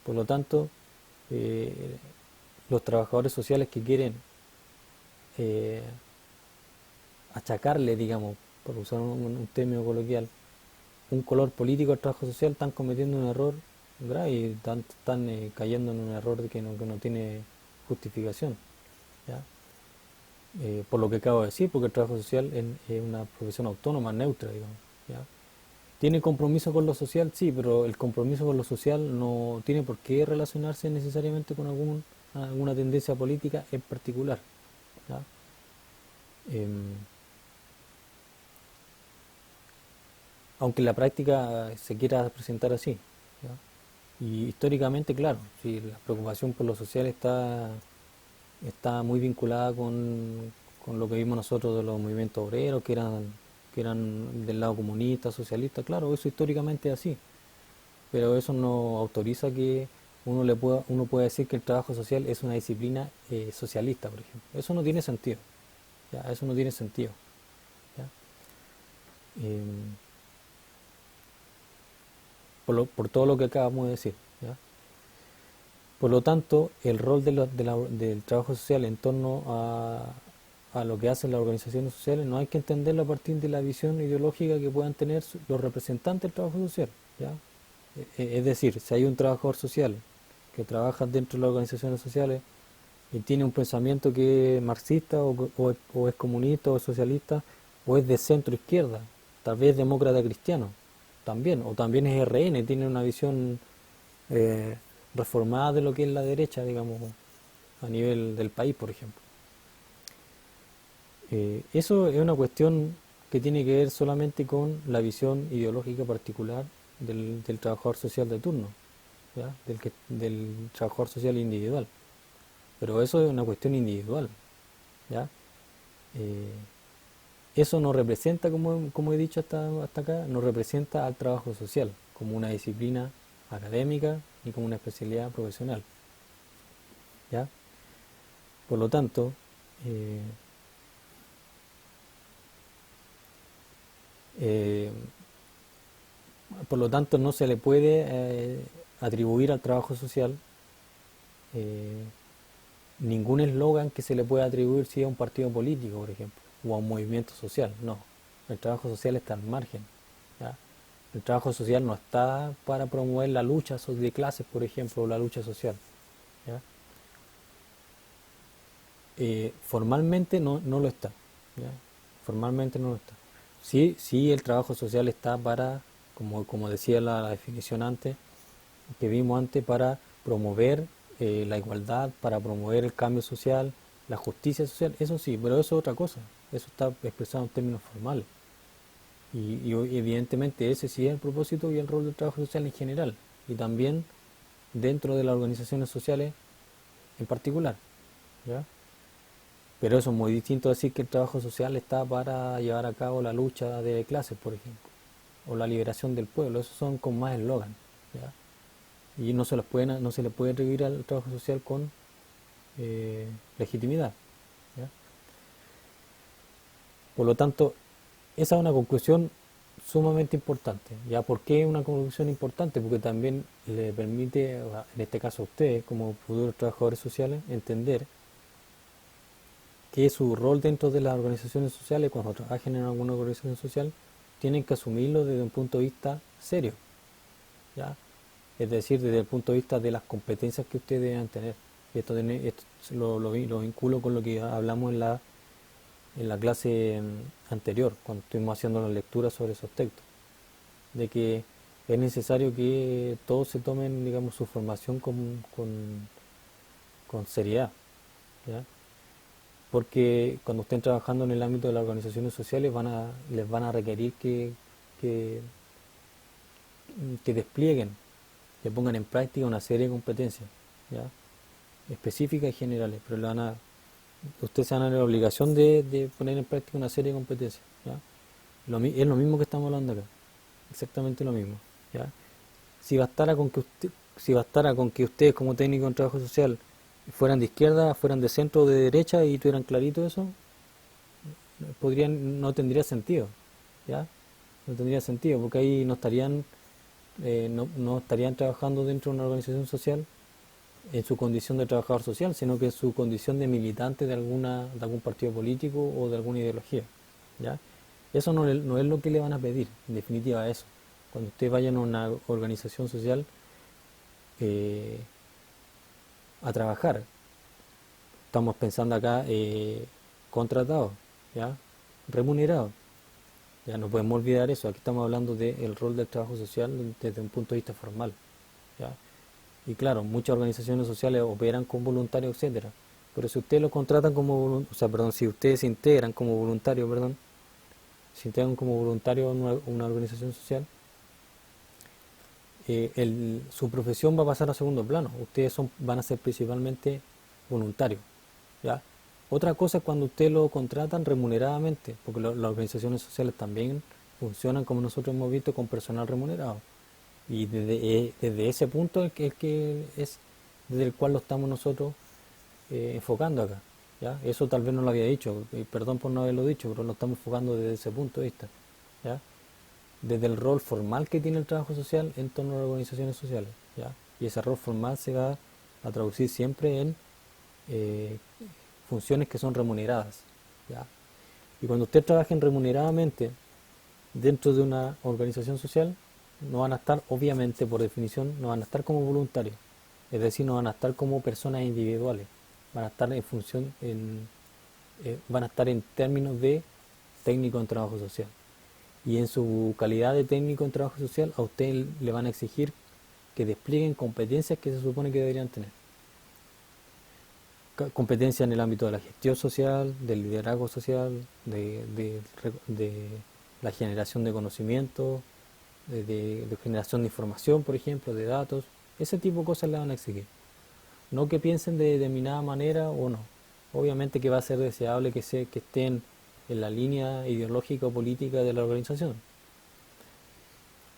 Por lo tanto, eh, los trabajadores sociales que quieren eh, achacarle, digamos, por usar un término coloquial, un color político al trabajo social, están cometiendo un error grave y están cayendo en un error que no tiene justificación. ¿Ya? Por lo que acabo de decir, porque el trabajo social es una profesión autónoma, neutra, digamos. ¿Ya? ¿Tiene compromiso con lo social? Sí, pero el compromiso con lo social no tiene por qué relacionarse necesariamente con alguna tendencia política en particular. ¿Ya? Em, Aunque en la práctica se quiera presentar así. ¿Ya? Y históricamente, claro, sí, la preocupación por lo social está muy vinculada con lo que vimos nosotros de los movimientos obreros, que eran del lado comunista, socialista, claro, eso históricamente es así, pero eso no autoriza que uno pueda decir que el trabajo social es una disciplina socialista, por ejemplo. Eso no tiene sentido, ¿ya? Eso no tiene sentido, ¿ya? Em, por todo lo que acabamos de decir, ¿ya? Por lo tanto, el rol del trabajo social en torno a lo que hacen las organizaciones sociales no hay que entenderlo a partir de la visión ideológica que puedan tener los representantes del trabajo social, ¿ya? Es decir, si hay un trabajador social que trabaja dentro de las organizaciones sociales y tiene un pensamiento que es marxista o es comunista o es socialista o es de centro izquierda, tal vez demócrata cristiano, también, o también es RN, tiene una visión eh, reformada de lo que es la derecha, digamos, a nivel del país, por ejemplo. Eso es una cuestión que tiene que ver solamente con la visión ideológica particular del trabajador social de turno, ¿ya? Del trabajador social individual. Pero eso es una cuestión individual, ¿ya? Eh, Eso no representa, como he dicho hasta acá, no representa al trabajo social como una disciplina académica ni como una especialidad profesional, ¿ya? Por lo tanto, eh, eh, no se le puede atribuir al trabajo social eh, ningún eslogan que se le pueda atribuir si a un partido político, por ejemplo, o a un movimiento social. No, el trabajo social está al margen, ¿ya? El trabajo social no está para promover la lucha de clases, por ejemplo, o la lucha social, ¿ya? Formalmente no lo está, ¿ya? Formalmente no lo está. Sí, sí, el trabajo social está para, como decía la definición antes, que vimos antes, para promover la igualdad, para promover el cambio social, la justicia social, eso sí, pero eso es otra cosa, eso está expresado en términos formales. Y evidentemente ese sí es el propósito y el rol del trabajo social en general, y también dentro de las organizaciones sociales en particular, ¿ya? Pero eso es muy distinto a decir que el trabajo social está para llevar a cabo la lucha de clases, por ejemplo, o la liberación del pueblo, esos son con más eslogan, ¿ya? Y no se le puede atribuir al trabajo social con legitimidad, ¿ya? Por lo tanto, esa es una conclusión sumamente importante. ¿Ya? ¿Por qué es una conclusión importante? Porque también le permite, en este caso a ustedes, como futuros trabajadores sociales, entender que su rol dentro de las organizaciones sociales, cuando trabajen en alguna organización social, tienen que asumirlo desde un punto de vista serio, ¿ya? Es decir, desde el punto de vista de las competencias que ustedes deben tener. Esto lo vinculo con lo que hablamos en la clase anterior, cuando estuvimos haciendo la lectura sobre esos textos, de que es necesario que todos se tomen, digamos, su formación con seriedad, ¿ya? Porque cuando estén trabajando en el ámbito de las organizaciones sociales les van a requerir que, que desplieguen, que pongan en práctica una serie de competencias, ¿ya? Específicas y generales, pero ustedes se van a dar la obligación de poner en práctica una serie de competencias, ¿ya? Es lo mismo que estamos hablando acá, exactamente lo mismo, ¿ya? Si bastara con que si bastara con que ustedes como técnico en trabajo social fueran de izquierda, fueran de centro o de derecha y tuvieran clarito eso, no tendría sentido, ¿ya? No tendría sentido, porque ahí no estarían trabajando dentro de una organización social en su condición de trabajador social, sino que en su condición de militante de algún partido político o de alguna ideología, ¿ya? Eso no es lo que le van a pedir, en definitiva eso. Cuando usted vaya a una organización social eh, a trabajar, estamos pensando acá contratado, ¿ya? Remunerado. Ya no podemos olvidar eso. Aquí estamos hablando del rol del trabajo social desde un punto de vista formal, ¿ya? Y claro, muchas organizaciones sociales operan con voluntarios, etcétera. Pero si ustedes lo contratan o sea, perdón, si ustedes se integran como voluntario, perdón, se integran como voluntario en una organización social, su profesión va a pasar a segundo plano. Van a ser principalmente voluntarios, ¿ya? Otra cosa es cuando ustedes lo contratan remuneradamente, porque las organizaciones sociales también funcionan, como nosotros hemos visto, con personal remunerado. Y desde ese punto es desde el cual lo estamos nosotros enfocando acá, ¿ya? Eso tal vez no lo había dicho, y perdón por no haberlo dicho, pero lo estamos enfocando desde ese punto de vista, ¿ya? Desde el rol formal que tiene el trabajo social en torno a las organizaciones sociales, ¿ya? Y ese rol formal se va a traducir siempre en eh, funciones que son remuneradas, ¿ya? Y cuando usted trabajen remuneradamente dentro de una organización social, no van a estar, obviamente, por definición, no van a estar como voluntarios, es decir, no van a estar como personas individuales, van a estar van a estar en términos de técnico en trabajo social. Y en su calidad de técnico en trabajo social, a usted le van a exigir que desplieguen competencias que se supone que deberían tener. Competencias en el ámbito de la gestión social, del liderazgo social, de la generación de conocimiento, de generación de información, por ejemplo, de datos. Ese tipo de cosas le van a exigir. No que piensen de determinada manera o no. Obviamente que va a ser deseable que estén en la línea ideológica o política de la organización.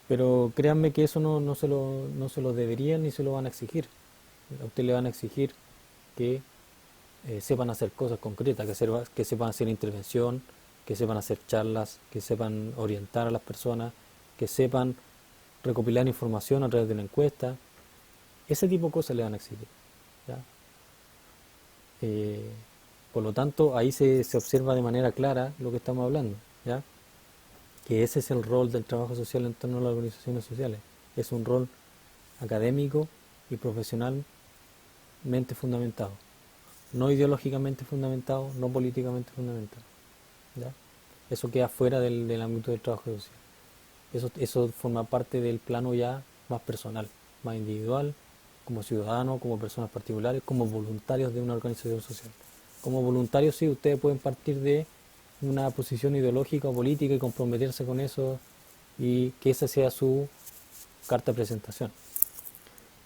Pero créanme que eso no se lo deberían ni se lo van a exigir. A usted le van a exigir que sepan hacer cosas concretas, que sepan hacer intervención, que sepan hacer charlas, que sepan orientar a las personas, que sepan recopilar información a través de una encuesta. Ese tipo de cosas le van a exigir, ¿ya? Eh, por lo tanto, ahí se observa de manera clara lo que estamos hablando, ¿ya? Que ese es el rol del trabajo social en torno a las organizaciones sociales. Es un rol académico y profesionalmente fundamentado, no ideológicamente fundamentado, no políticamente fundamentado, ¿ya? Eso queda fuera del ámbito del trabajo social. Eso forma parte del plano ya más personal, más individual, como ciudadano, como personas particulares, como voluntarios de una organización social. Como voluntarios sí, ustedes pueden partir de una posición ideológica o política y comprometerse con eso y que esa sea su carta de presentación.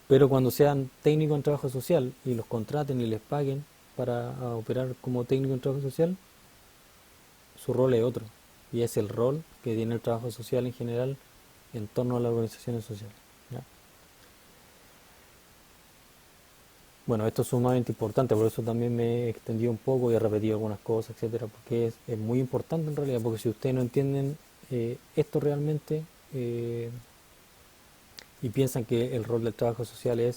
Pero cuando sean técnicos en trabajo social y los contraten y les paguen para operar como técnico en trabajo social, su rol es otro. Y es el rol que tiene el trabajo social en general en torno a las organizaciones sociales, ¿ya? Bueno, esto es sumamente importante, por eso también me he extendido un poco y he repetido algunas cosas, etcétera, porque es muy importante en realidad, porque si ustedes no entienden esto realmente y piensan que el rol del trabajo social eh,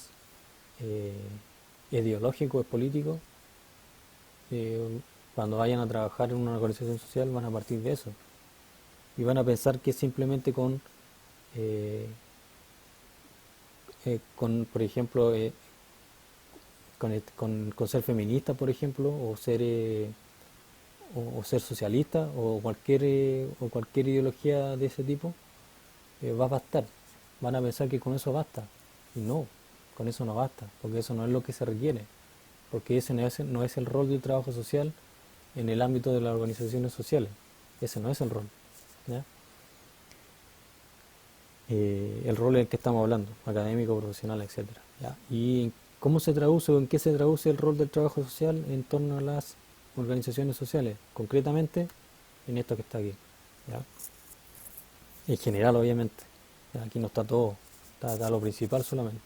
ideológico, es político, eh, cuando vayan a trabajar en una organización social van a partir de eso y van a pensar que simplemente eh, por ejemplo, con ser feminista, por ejemplo, o ser socialista o cualquier ideología de ese tipo, va a bastar. Van a pensar que con eso basta. Y no, con eso no basta, porque eso no es lo que se requiere, porque ese no es el rol del trabajo social en el ámbito de las organizaciones sociales. Ese no es el rol, ¿ya? El rol en el que estamos hablando, académico, profesional, etcétera, ¿ya? ¿Y cómo se traduce o en qué se traduce el rol del trabajo social en torno a las organizaciones sociales? Concretamente, en esto que está aquí, ¿ya? En general, obviamente. Aquí no está todo, está lo principal solamente.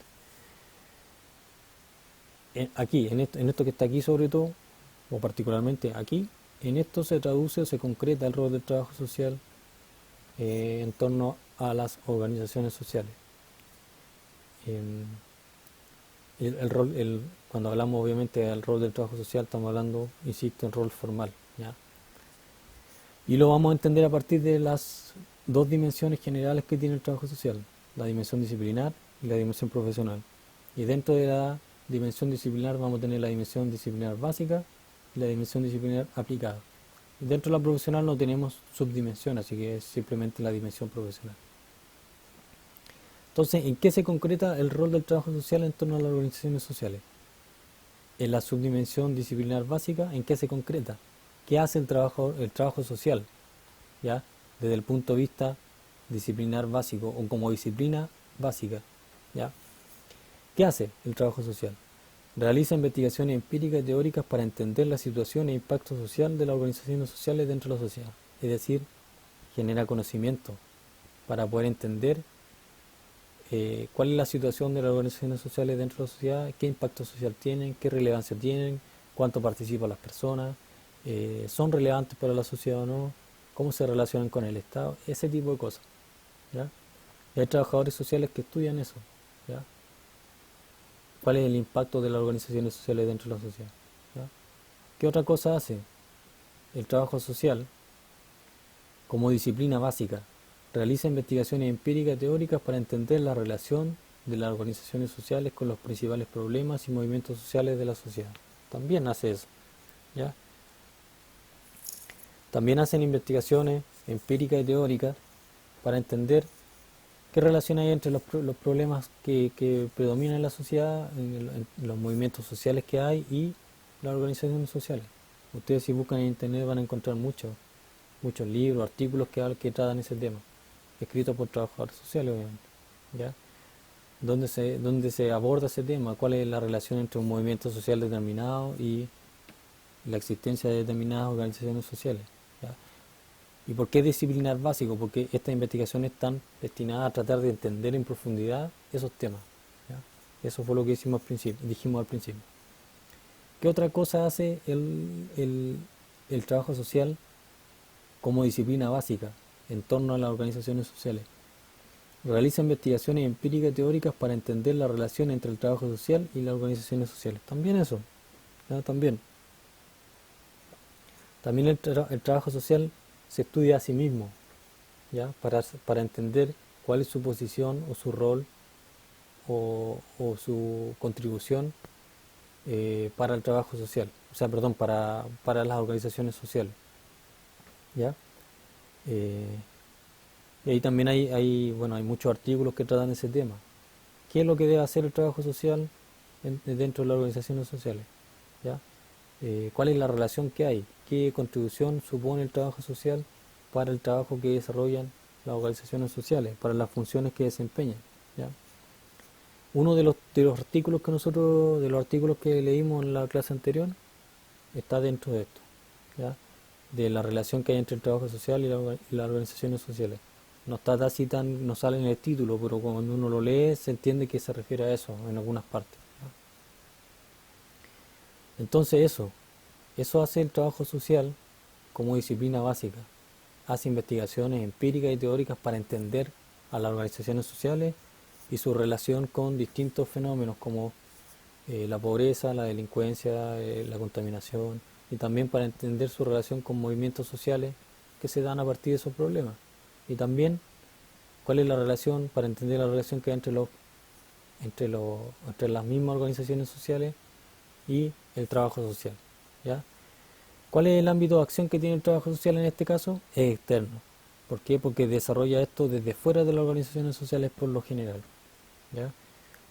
Aquí, en esto que está aquí sobre todo, o particularmente aquí, en esto se traduce o se concreta el rol del trabajo social en torno a las organizaciones sociales. Em, cuando hablamos obviamente del rol del trabajo social, estamos hablando, insisto, en rol formal, ¿ya? Y lo vamos a entender a partir de las dos dimensiones generales que tiene el trabajo social, la dimensión disciplinar y la dimensión profesional. Y dentro de la dimensión disciplinar vamos a tener la dimensión disciplinar básica y la dimensión disciplinar aplicada. Y dentro de la profesional no tenemos subdimensión, así que es simplemente la dimensión profesional. Entonces, ¿en qué se concreta el rol del trabajo social en torno a las organizaciones sociales? En la subdimensión disciplinar básica, ¿en qué se concreta? ¿Qué hace el trabajo social? ¿Ya? Desde el punto de vista disciplinar básico o como disciplina básica. ¿Ya? ¿Qué hace el trabajo social? Realiza investigaciones empíricas y teóricas para entender la situación e impacto social de las organizaciones sociales dentro de la sociedad. Es decir, genera conocimiento para poder entender cuál es la situación de las organizaciones sociales dentro de la sociedad, qué impacto social tienen, qué relevancia tienen, cuánto participan las personas, son relevantes para la sociedad o no, cómo se relacionan con el Estado, ese tipo de cosas. ¿Ya? Y hay trabajadores sociales que estudian eso. ¿Ya? ¿Cuál es el impacto de las organizaciones sociales dentro de la sociedad? ¿Ya? ¿Qué otra cosa hace el trabajo social como disciplina básica? Realiza investigaciones empíricas y teóricas para entender la relación de las organizaciones sociales con los principales problemas y movimientos sociales de la sociedad. También hace eso. ¿Ya? También hacen investigaciones empíricas y teóricas para entender qué relación hay entre los problemas que predominan en la sociedad, en los movimientos sociales que hay y las organizaciones sociales. Ustedes si buscan en internet van a encontrar muchos libros, artículos que tratan ese tema, escritos por trabajadores sociales obviamente, ¿ya? Donde se aborda ese tema, cuál es la relación entre un movimiento social determinado y la existencia de determinadas organizaciones sociales, ¿ya? ¿Y por qué disciplinar básico? Porque estas investigaciones están destinadas a tratar de entender en profundidad esos temas, ¿ya? Eso fue lo que dijimos al principio. ¿Qué otra cosa hace el trabajo social como disciplina básica en torno a las organizaciones sociales? Realiza investigaciones empíricas y teóricas para entender la relación entre el trabajo social y las organizaciones sociales. También eso, ¿ya? También el trabajo social se estudia a sí mismo, ¿ya? Para entender cuál es su posición o su rol o su contribución para el trabajo social, o sea, perdón, para las organizaciones sociales, ¿ya? Eh, y ahí también hay muchos artículos que tratan ese tema. ¿Qué es lo que debe hacer el trabajo social dentro de las organizaciones sociales? ¿Ya? ¿Cuál es la relación que hay? ¿Qué contribución supone el trabajo social para el trabajo que desarrollan las organizaciones sociales, para las funciones que desempeñan? ¿Ya? Uno de los artículos de los artículos que leímos en la clase anterior está dentro de esto, ¿ya? De la relación que hay entre el trabajo social y las organizaciones sociales. No está así no sale en el título, pero cuando uno lo lee se entiende que se refiere a eso en algunas partes, ¿ya? Entonces eso hace el trabajo social como disciplina básica. Hace investigaciones empíricas y teóricas para entender a las organizaciones sociales y su relación con distintos fenómenos como la pobreza, la delincuencia, la contaminación, y también para entender su relación con movimientos sociales que se dan a partir de esos problemas. Y también cuál es la relación, para entender la relación que hay entre las mismas organizaciones sociales y el trabajo social, ¿ya? ¿Cuál es el ámbito de acción que tiene el trabajo social en este caso? Es externo. ¿Por qué? Porque desarrolla esto desde fuera de las organizaciones sociales por lo general, ¿ya?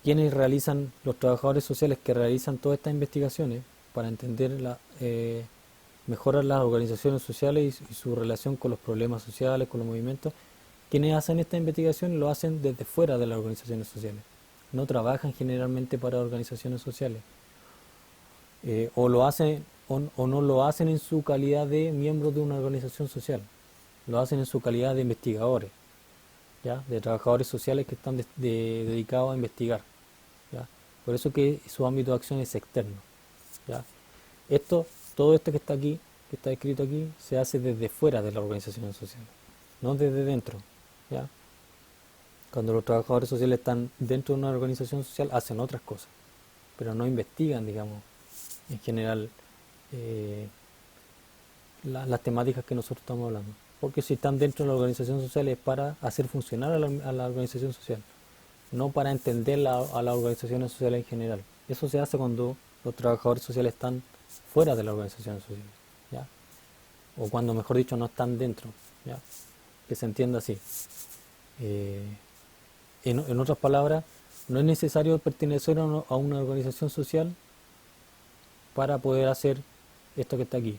Quienes realizan, los trabajadores sociales que realizan todas estas investigaciones para entender mejorar las organizaciones sociales y su relación con los problemas sociales, con los movimientos, quienes hacen esta investigación lo hacen desde fuera de las organizaciones sociales. No trabajan generalmente para organizaciones sociales. O lo hacen o no lo hacen en su calidad de miembros de una organización social, lo hacen en su calidad de investigadores, ¿ya? De trabajadores sociales que están dedicados a investigar, ¿ya? Por eso que su ámbito de acción es externo, ¿ya? Esto, todo esto que está aquí, que está escrito aquí, se hace desde fuera de las organizaciones sociales, no desde dentro, ¿ya? Cuando los trabajadores sociales están dentro de una organización social, hacen otras cosas, pero no investigan, digamos, en general, eh, las temáticas que nosotros estamos hablando. Porque si están dentro de la organización social es para hacer funcionar a la organización social, no para entender a las organizaciones sociales en general. Eso se hace cuando los trabajadores sociales están fuera de la organización social, ¿ya? O cuando, mejor dicho, no están dentro, ¿ya? Que se entienda así. Eh, en otras palabras, no es necesario pertenecer a una organización social para poder hacer esto que está aquí,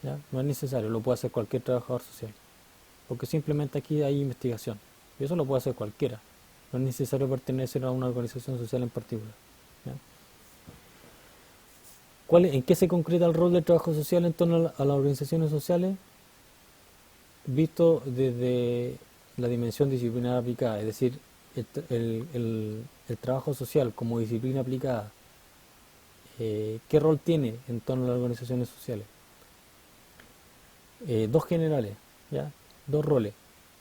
¿ya? No es necesario, lo puede hacer cualquier trabajador social, porque simplemente aquí hay investigación, y eso lo puede hacer cualquiera, no es necesario pertenecer a una organización social en particular, ¿ya? ¿En qué se concreta el rol del trabajo social en torno a las organizaciones sociales? Visto desde la dimensión disciplinar aplicada, es decir, el trabajo social como disciplina aplicada, ¿qué rol tiene en torno a las organizaciones sociales? Dos generales, ¿ya? Dos roles.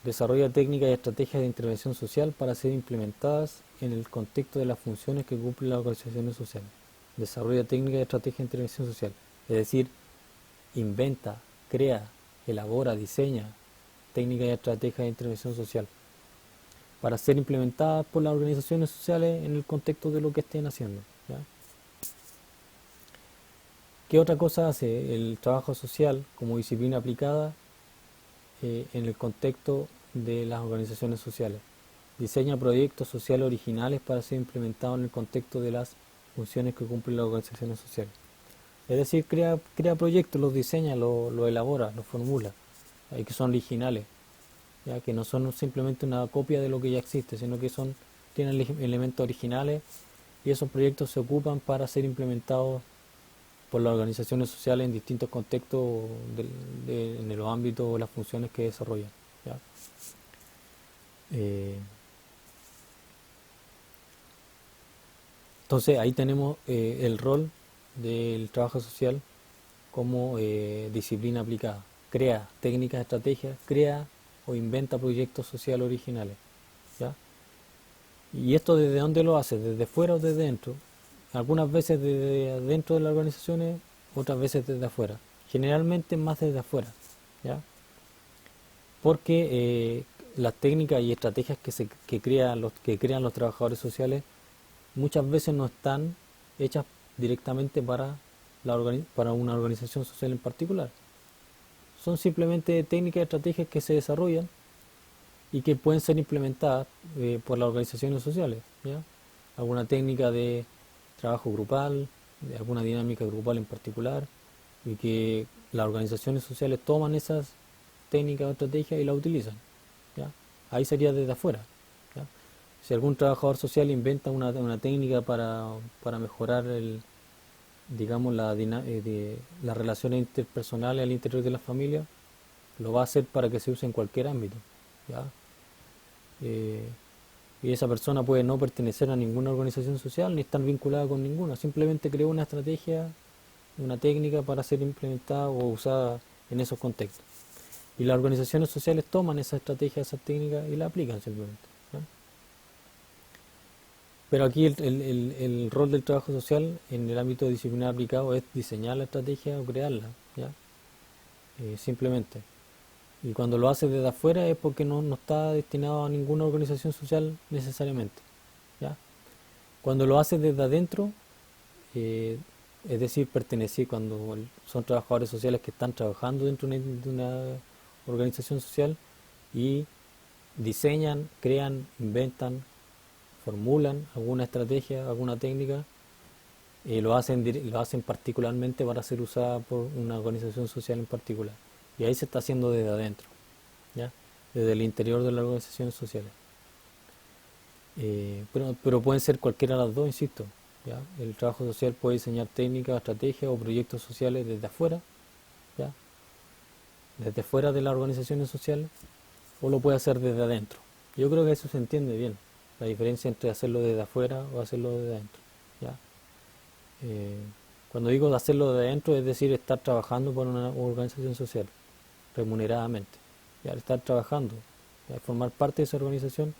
Desarrolla técnicas y estrategias de intervención social para ser implementadas en el contexto de las funciones que cumplen las organizaciones sociales. Desarrolla técnicas y estrategias de intervención social, es decir, inventa, crea, elabora, diseña técnicas y estrategias de intervención social para ser implementadas por las organizaciones sociales en el contexto de lo que estén haciendo, ¿ya? ¿Qué otra cosa hace el trabajo social como disciplina aplicada en el contexto de las organizaciones sociales? Diseña proyectos sociales originales para ser implementados en el contexto de las funciones que cumplen las organizaciones sociales. Es decir, crea proyectos, los diseña, los elabora, los formula, y que son originales, ya que no son simplemente una copia de lo que ya existe, sino que tienen elementos originales, y esos proyectos se ocupan para ser implementados por las organizaciones sociales en distintos contextos en los ámbitos o las funciones que desarrollan, ¿ya? Eh, entonces ahí tenemos el rol del trabajo social como disciplina aplicada. Crea técnicas, estrategias, crea o inventa proyectos sociales originales, ¿ya? ¿Y esto desde dónde lo hace? ¿Desde fuera o desde dentro? Algunas veces desde dentro de las organizaciones, otras veces desde afuera. Generalmente más desde afuera, ¿ya? Porque las técnicas y estrategias que crean los trabajadores sociales muchas veces no están hechas directamente para una organización social en particular. Son simplemente técnicas y estrategias que se desarrollan y que pueden ser implementadas por las organizaciones sociales, ¿ya? Alguna técnica de trabajo grupal, de alguna dinámica grupal en particular, y que las organizaciones sociales toman esas técnicas o estrategias y las utilizan, ¿ya? Ahí sería desde afuera, ¿ya? Si algún trabajador social inventa una técnica para mejorar digamos, las relaciones interpersonales al interior de la familia, lo va a hacer para que se use en cualquier ámbito, ¿ya? Eh, y esa persona puede no pertenecer a ninguna organización social ni estar vinculada con ninguna, simplemente creó una estrategia, una técnica para ser implementada o usada en esos contextos. Y las organizaciones sociales toman esa estrategia, esa técnica y la aplican simplemente, ¿no? Pero aquí el rol del trabajo social en el ámbito disciplinar aplicado es diseñar la estrategia o crearla, ¿ya? Simplemente. Y cuando lo hace desde afuera es porque no está destinado a ninguna organización social necesariamente, ¿ya? Cuando lo hace desde adentro, eh, es decir, pertenecer, cuando son trabajadores sociales que están trabajando dentro de una organización social y diseñan, crean, inventan, formulan alguna estrategia, alguna técnica, lo hacen particularmente para ser usada por una organización social en particular. Y ahí se está haciendo desde adentro, ¿ya? Desde el interior de las organizaciones sociales. Pero pueden ser cualquiera de las dos, insisto, ¿ya? El trabajo social puede diseñar técnicas, estrategias o proyectos sociales desde afuera, ¿ya? Desde fuera de las organizaciones sociales, o lo puede hacer desde adentro, Yo creo que eso se entiende bien, la diferencia entre hacerlo desde afuera o hacerlo desde adentro. ¿Ya? Eh, Cuando digo de hacerlo desde adentro, es decir, estar trabajando por una organización social, remuneradamente. ¿Ya? Estar trabajando, ¿ya? Formar parte de esa organización.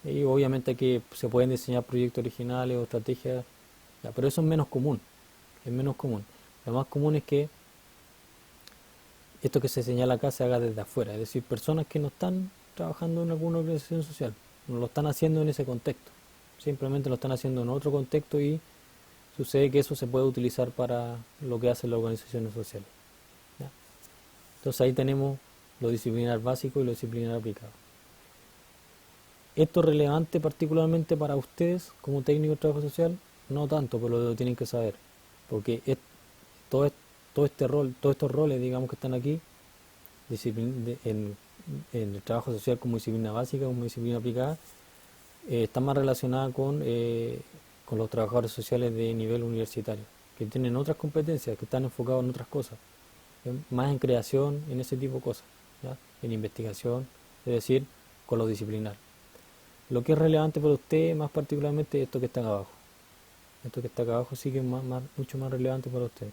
Y obviamente que se pueden diseñar proyectos originales o estrategias, ¿ya? Pero eso es menos común, es menos común. Lo más común es que esto que se señala acá se haga desde afuera, es decir, personas que no están trabajando en alguna organización social, no lo están haciendo en ese contexto, simplemente lo están haciendo en otro contexto y sucede que eso se puede utilizar para lo que hacen las organizaciones sociales. ¿Ya? Entonces ahí tenemos lo disciplinar básico y lo disciplinar aplicado. ¿Esto es relevante particularmente para ustedes como técnicos de trabajo social? No tanto, pero lo tienen que saber, porque todo, todo este rol, todos estos roles, digamos, que están aquí, en el trabajo social como disciplina básica, como disciplina aplicada, está más relacionada con los trabajadores sociales de nivel universitario, que tienen otras competencias, que están enfocados en otras cosas, más en creación, en ese tipo de cosas, ¿ya? En investigación, es decir, con lo disciplinar. Lo que es relevante para usted, más particularmente, es esto que está acá abajo. Esto que está acá abajo sí que es mucho más relevante para usted.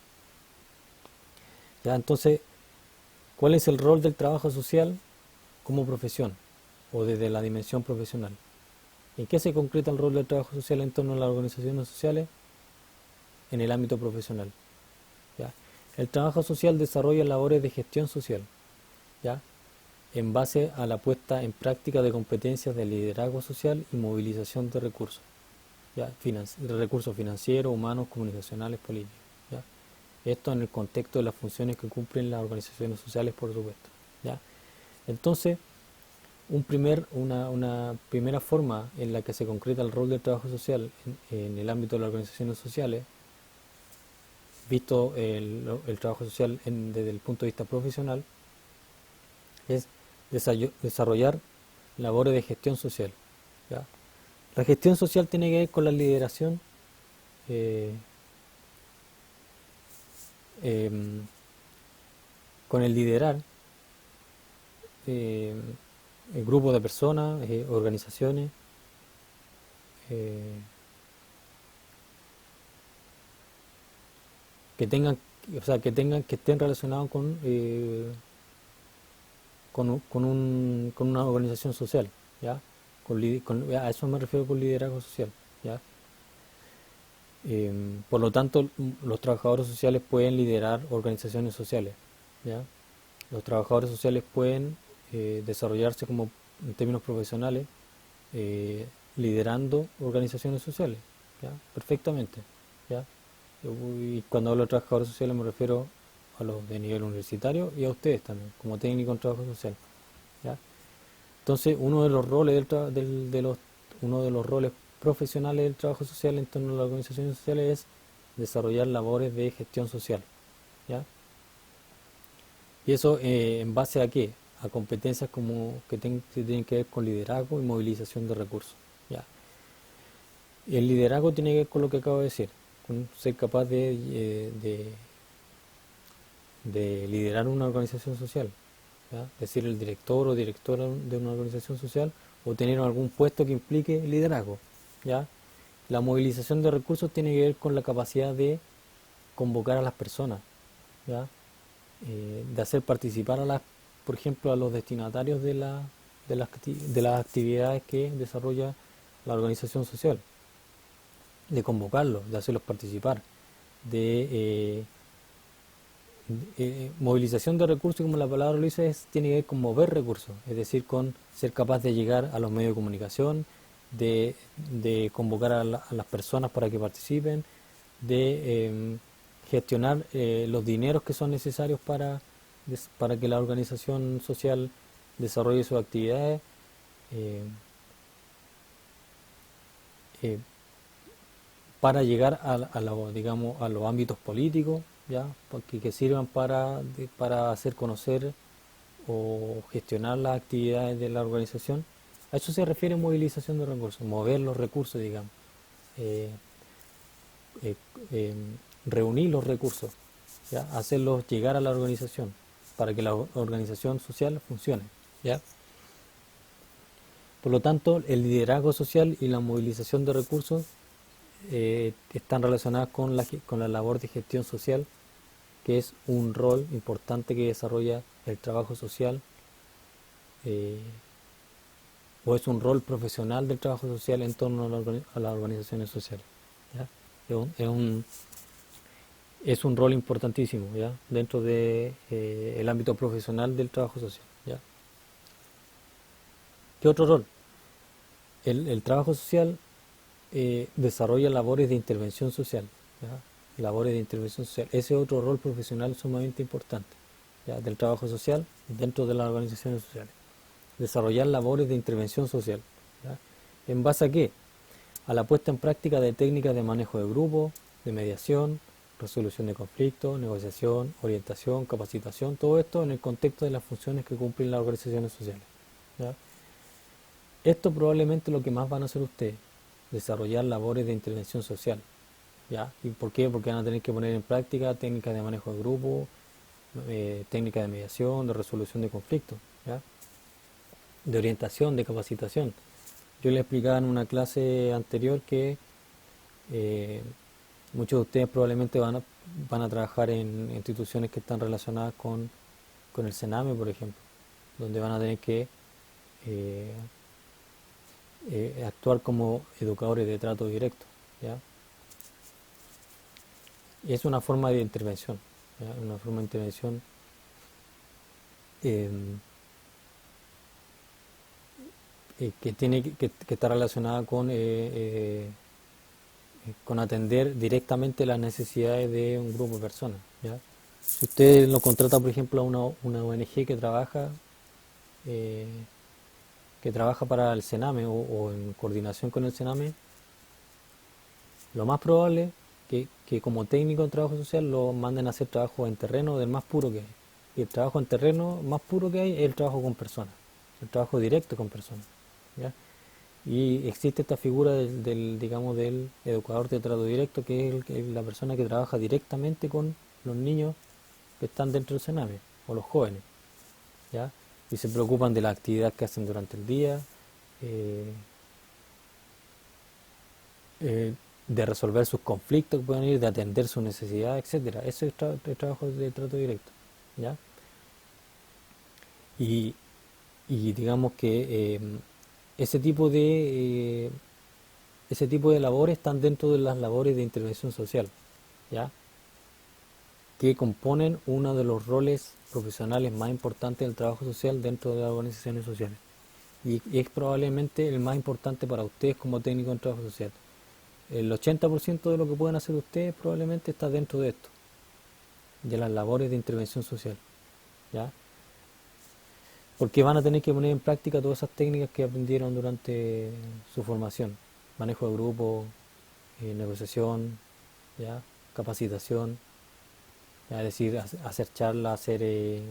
¿Ya? Entonces, ¿cuál es el rol del trabajo social como profesión o desde la dimensión profesional? ¿En qué se concreta el rol del trabajo social en torno a las organizaciones sociales? En el ámbito profesional. ¿Ya? El trabajo social desarrolla labores de gestión social, ¿ya? En base a la puesta en práctica de competencias de liderazgo social y movilización de recursos, ¿ya? Recursos financieros, humanos, comunicacionales, políticos. ¿Ya? Esto en el contexto de las funciones que cumplen las organizaciones sociales, por supuesto. ¿Ya? Entonces, una primera forma en la que se concreta el rol del trabajo social en el ámbito de las organizaciones sociales, visto el trabajo social desde el punto de vista profesional, es desarrollar labores de gestión social. ¿Ya? La gestión social tiene que ver con la lideración, eh, em, con el liderar eh, el grupo de personas, organizaciones, eh, que tengan, o sea, que estén relacionados con una organización social, ¿ya? A eso me refiero con liderazgo social, ¿ya? Por lo tanto, los trabajadores sociales pueden liderar organizaciones sociales, ¿ya? Los trabajadores sociales pueden desarrollarse como en términos profesionales, liderando organizaciones sociales, ¿ya? Perfectamente, ¿ya? Y cuando hablo de trabajadores sociales me refiero a los de nivel universitario y a ustedes también, como técnico en trabajo social, ¿ya? Entonces, uno de los roles profesionales del trabajo social en torno a las organizaciones sociales es desarrollar labores de gestión social, ¿ya? Y eso en base a qué? A competencias como que tienen que ver con liderazgo y movilización de recursos, ¿ya? Y el liderazgo tiene que ver con lo que acabo de decir, con ser capaz de liderar una organización social, ¿ya? Es decir, el director o directora de una organización social o tener algún puesto que implique liderazgo, ¿ya? La movilización de recursos tiene que ver con la capacidad de convocar a las personas, ¿ya? De hacer participar por ejemplo, a los destinatarios de las actividades que desarrolla la organización social, de convocarlos, de hacerlos participar, de movilización de recursos, como la palabra lo dice, tiene que ver con mover recursos, es decir, con ser capaz de llegar a los medios de comunicación, de convocar a las personas para que participen, de gestionar los dineros que son necesarios para que la organización social desarrolle sus actividades, eh, eh, para llegar digamos, a los ámbitos políticos, ¿ya? Porque que sirvan para hacer conocer o gestionar las actividades de la organización. A eso se refiere movilización de recursos, mover los recursos, digamos, eh, eh, eh, reunir los recursos, ¿ya? Hacerlos llegar a la organización para que la organización social funcione, ¿ya? Por lo tanto, el liderazgo social y la movilización de recursos están relacionadas con la labor de gestión social, que es un rol importante que desarrolla el trabajo social, eh, o es un rol profesional del trabajo social en torno a las organizaciones sociales. ¿Ya? Es un rol importantísimo, ¿ya? Dentro de el ámbito profesional del trabajo social. ¿Ya? ¿Qué otro rol? El trabajo social desarrolla labores de intervención social, ¿ya? Labores de intervención social. Ese es otro rol profesional sumamente importante, ¿ya? Del trabajo social dentro de las organizaciones sociales. Desarrollar labores de intervención social, ¿ya? ¿En base a qué? A la puesta en práctica de técnicas de manejo de grupo, de mediación, resolución de conflictos, negociación, orientación, capacitación, todo esto en el contexto de las funciones que cumplen las organizaciones sociales, ¿ya? Esto probablemente es lo que más van a hacer ustedes, desarrollar labores de intervención social, ¿ya? ¿Y por qué? Porque van a tener que poner en práctica técnicas de manejo de grupo, técnicas de mediación, de resolución de conflictos, ¿ya? De orientación, de capacitación. Yo les explicaba en una clase anterior que eh, muchos de ustedes probablemente van a trabajar en instituciones que están relacionadas con el Sename, por ejemplo, donde van a tener que eh, actuar como educadores de trato directo, ¿ya? Y es una forma de intervención, ¿ya? Una forma de intervención eh, que está relacionada con atender directamente las necesidades de un grupo de personas, ¿ya? Si usted lo contrata, por ejemplo, a una ONG eh, que trabaja para el Sename o en coordinación con el Sename, lo más probable que como técnico en trabajo social lo manden a hacer trabajo en terreno del más puro que hay. Y el trabajo en terreno más puro que hay es el trabajo con personas, el trabajo directo con personas, ¿ya? Y existe esta figura digamos, del educador de trato directo, que es la persona que trabaja directamente con los niños que están dentro del Sename, o los jóvenes, ¿ya? Y se preocupan de la actividad que hacen durante el día, eh, de resolver sus conflictos que pueden ir, de atender sus necesidades, etcétera. Ese es el trabajo de trato directo, ¿ya? Y, y digamos que ese tipo de ese tipo de labores están dentro de las labores de intervención social, ¿ya? Que componen uno de los roles profesionales más importantes del trabajo social dentro de las organizaciones sociales. Y es probablemente el más importante para ustedes como técnico en trabajo social. El 80% de lo que pueden hacer ustedes probablemente está dentro de esto, de las labores de intervención social, ¿ya? Porque van a tener que poner en práctica todas esas técnicas que aprendieron durante su formación: manejo de grupo, negociación, ¿ya? Capacitación, ¿ya? Es decir, hacer charlas, hacer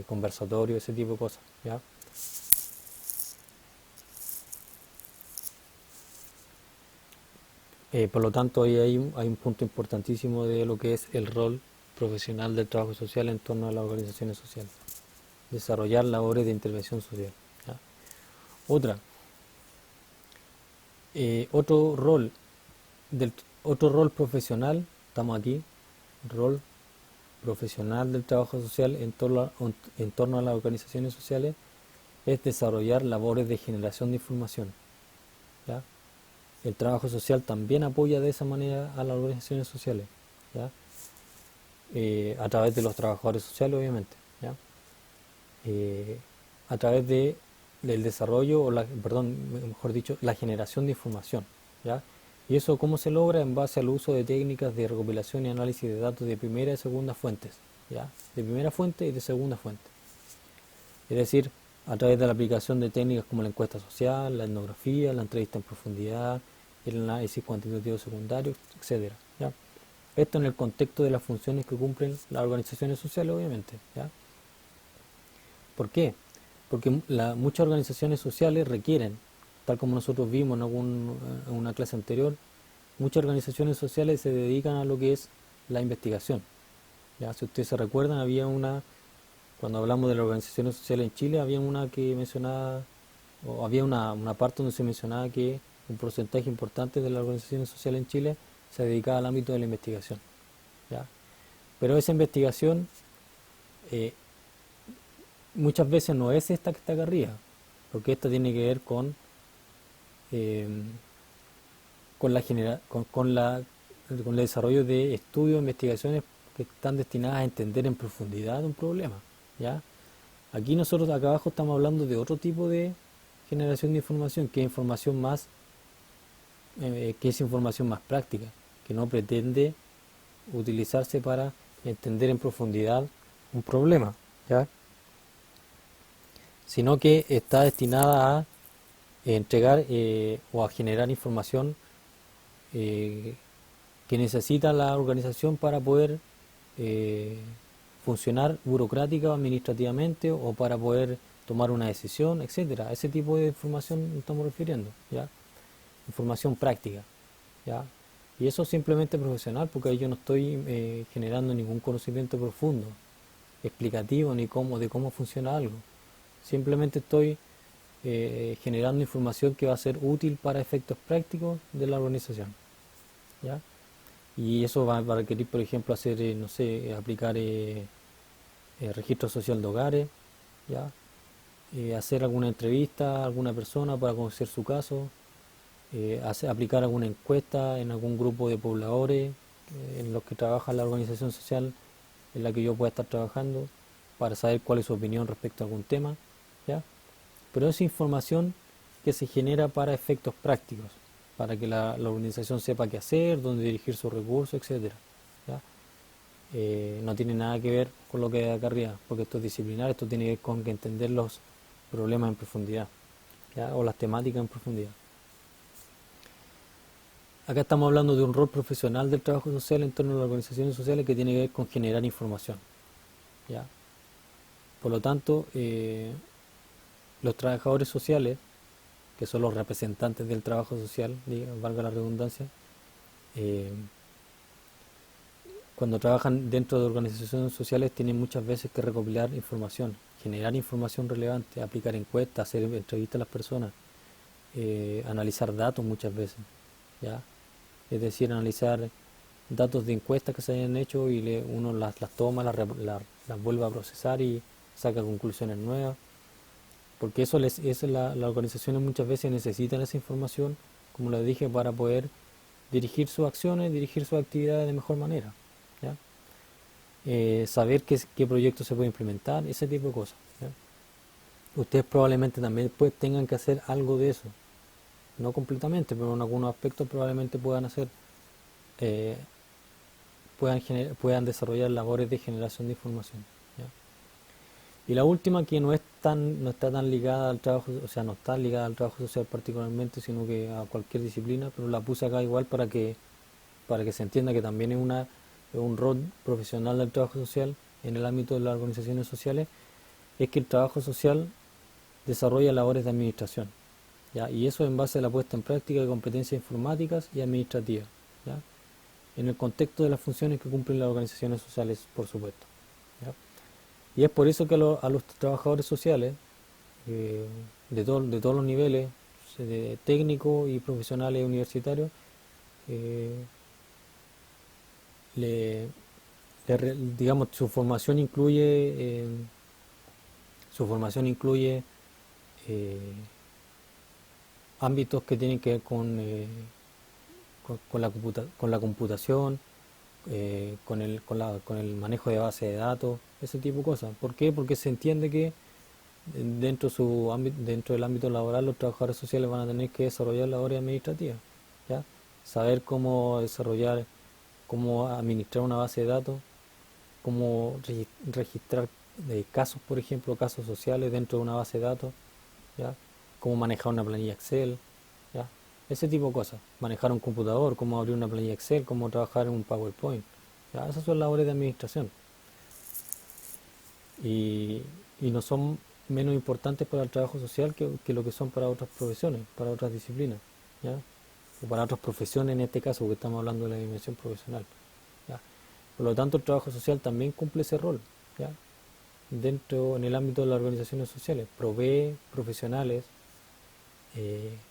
conversatorios, ese tipo de cosas, ¿ya? Por lo tanto, ahí hay un punto importantísimo de lo que es el rol profesional del trabajo social en torno a las organizaciones sociales. Desarrollar labores de intervención social, ¿ya? Otra, otro rol otro rol profesional, estamos aquí, rol profesional del trabajo social en torno a las organizaciones sociales, es desarrollar labores de generación de información, ¿ya? El trabajo social también apoya de esa manera a las organizaciones sociales, ¿ya? A través de los trabajadores sociales, obviamente, ¿ya? Eh, a través del desarrollo, perdón, mejor dicho, la generación de información, ¿ya? ¿Y eso cómo se logra? En base al uso de técnicas de recopilación y análisis de datos de primera y segunda fuentes, ¿ya? De primera fuente y de segunda fuente. Es decir, a través de la aplicación de técnicas como la encuesta social, la etnografía, la entrevista en profundidad, el análisis cuantitativo secundario, etcétera, ¿ya? Esto en el contexto de las funciones que cumplen las organizaciones sociales, obviamente, ¿ya? ¿Por qué? Porque muchas organizaciones sociales requieren, tal como nosotros vimos en una clase anterior, muchas organizaciones sociales se dedican a lo que es la investigación, ¿ya? Si ustedes se recuerdan, cuando hablamos de las organizaciones sociales en Chile, había una que mencionaba o había una parte donde se mencionaba que un porcentaje importante de las organizaciones sociales en Chile se dedicaba al ámbito de la investigación, ¿ya? Pero esa investigación eh, muchas veces no es esta que está acá arriba, porque esta tiene que ver eh, con el desarrollo de estudios, investigaciones que están destinadas a entender en profundidad un problema, ¿ya? Aquí nosotros acá abajo estamos hablando de otro tipo de generación de información, que es información más práctica, que no pretende utilizarse para entender en profundidad un problema, ¿ya? Sino que está destinada a entregar o a generar información eh, que necesita la organización para poder eh, funcionar burocrática o administrativamente o para poder tomar una decisión, etcétera. Ese tipo de información nos estamos refiriendo, ¿ya? Información práctica, ¿ya? Y eso simplemente profesional, porque ahí yo no estoy generando ningún conocimiento profundo, explicativo, ni de cómo funciona algo. Simplemente estoy generando información que va a ser útil para efectos prácticos de la organización, ¿ya? Y eso va a requerir, por ejemplo, hacer, no sé, aplicar registro social de hogares, ¿ya? Hacer alguna entrevista a alguna persona para conocer su caso, aplicar alguna encuesta en algún grupo de pobladores en los que trabaja la organización social en la que yo pueda estar trabajando para saber cuál es su opinión respecto a algún tema, ¿ya? Pero es información que se genera para efectos prácticos, para que la organización sepa qué hacer, dónde dirigir sus recursos, etcétera, ¿ya? No tiene nada que ver con lo que hay acá arriba, porque esto es disciplinar, esto tiene que ver con que entender los problemas en profundidad, ¿ya? O las temáticas en profundidad. Acá estamos hablando de un rol profesional del trabajo social en torno a las organizaciones sociales que tiene que ver con generar información, ¿ya? Por lo tanto, los trabajadores sociales, que son los representantes del trabajo social, valga la redundancia, eh, cuando trabajan dentro de organizaciones sociales tienen muchas veces que recopilar información, generar información relevante, aplicar encuestas, hacer entrevistas a las personas, analizar datos muchas veces, ¿ya? Es decir, analizar datos de encuestas que se hayan hecho y uno las toma, las vuelve a procesar y saca conclusiones nuevas, porque las organizaciones muchas veces necesitan esa información, como les dije, para poder dirigir sus acciones, dirigir sus actividades de mejor manera, ¿ya? Saber qué proyectos se puede implementar, ese tipo de cosas, ¿ya? Ustedes probablemente también tengan que hacer algo de eso, no completamente, pero en algunos aspectos probablemente eh, puedan desarrollar labores de generación de información, ¿ya? Y la última, que no está tan ligada al trabajo, o sea, no está ligada al trabajo social particularmente, sino que a cualquier disciplina, pero la puse acá igual para que se entienda que también es un rol profesional del trabajo social en el ámbito de las organizaciones sociales, es que el trabajo social desarrolla labores de administración, ¿ya? Y eso en base a la puesta en práctica de competencias informáticas y administrativas, ¿ya? En el contexto de las funciones que cumplen las organizaciones sociales, por supuesto, ¿ya? Y es por eso que a los trabajadores sociales eh, de todos los niveles, de técnicos y profesionales universitarios, eh, le, digamos, su formación incluye eh, ámbitos que tienen que ver con la computación, con el manejo de base de datos, ese tipo de cosas. ¿Por qué? Porque se entiende que dentro del ámbito laboral los trabajadores sociales van a tener que desarrollar labores administrativas, ¿ya? Saber cómo administrar una base de datos, cómo registrar casos, por ejemplo, casos sociales dentro de una base de datos, ¿ya? Cómo manejar una planilla Excel, ¿ya? Ese tipo de cosas. Manejar un computador, cómo abrir una planilla Excel, cómo trabajar en un PowerPoint, ¿ya? Esas son labores de administración y, y no son menos importantes para el trabajo social que lo que son para otras profesiones, para otras disciplinas, ¿ya? O para otras profesiones en este caso, porque estamos hablando de la dimensión profesional, ¿ya? Por lo tanto, el trabajo social también cumple ese rol, ¿ya? En el ámbito de las organizaciones sociales, provee profesionales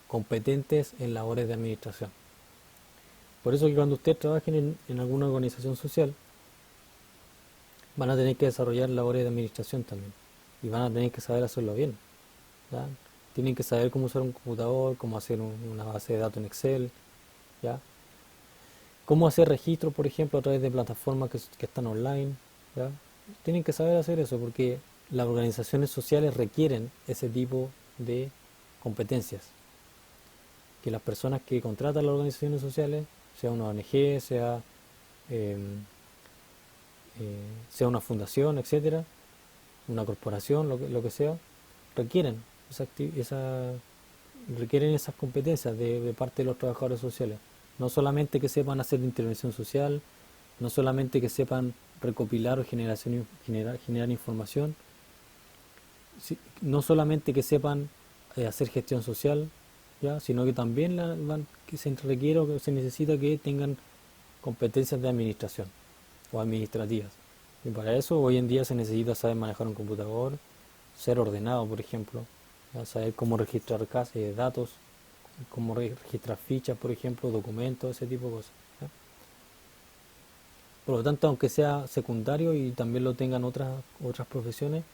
competentes en labores de administración. Por eso que cuando ustedes trabajen en alguna organización social, van a tener que desarrollar labores de administración también. Y van a tener que saber hacerlo bien. ¿Ya? Tienen que saber cómo usar un computador, cómo hacer una base de datos en Excel, ¿ya? Cómo hacer registro, por ejemplo, a través de plataformas que están online, ¿ya? Tienen que saber hacer eso porque las organizaciones sociales requieren ese tipo de competencias. Que las personas que contratan las organizaciones sociales, sea una ONG, eh, sea una fundación, etcétera, una corporación, lo que sea, requieren requieren esas competencias de parte de los trabajadores sociales. No solamente que sepan hacer intervención social, no solamente que sepan recopilar o generar información, no solamente que sepan hacer gestión social, ¿ya? Sino que también que se requiere o que se necesita que tengan competencias de administración o administrativas. Y para eso hoy en día se necesita saber manejar un computador, ser ordenado, por ejemplo, ¿ya? Saber cómo registrar datos, cómo registrar fichas, por ejemplo, documentos, ese tipo de cosas, ¿ya? Por lo tanto, aunque sea secundario y también lo tengan otras profesiones,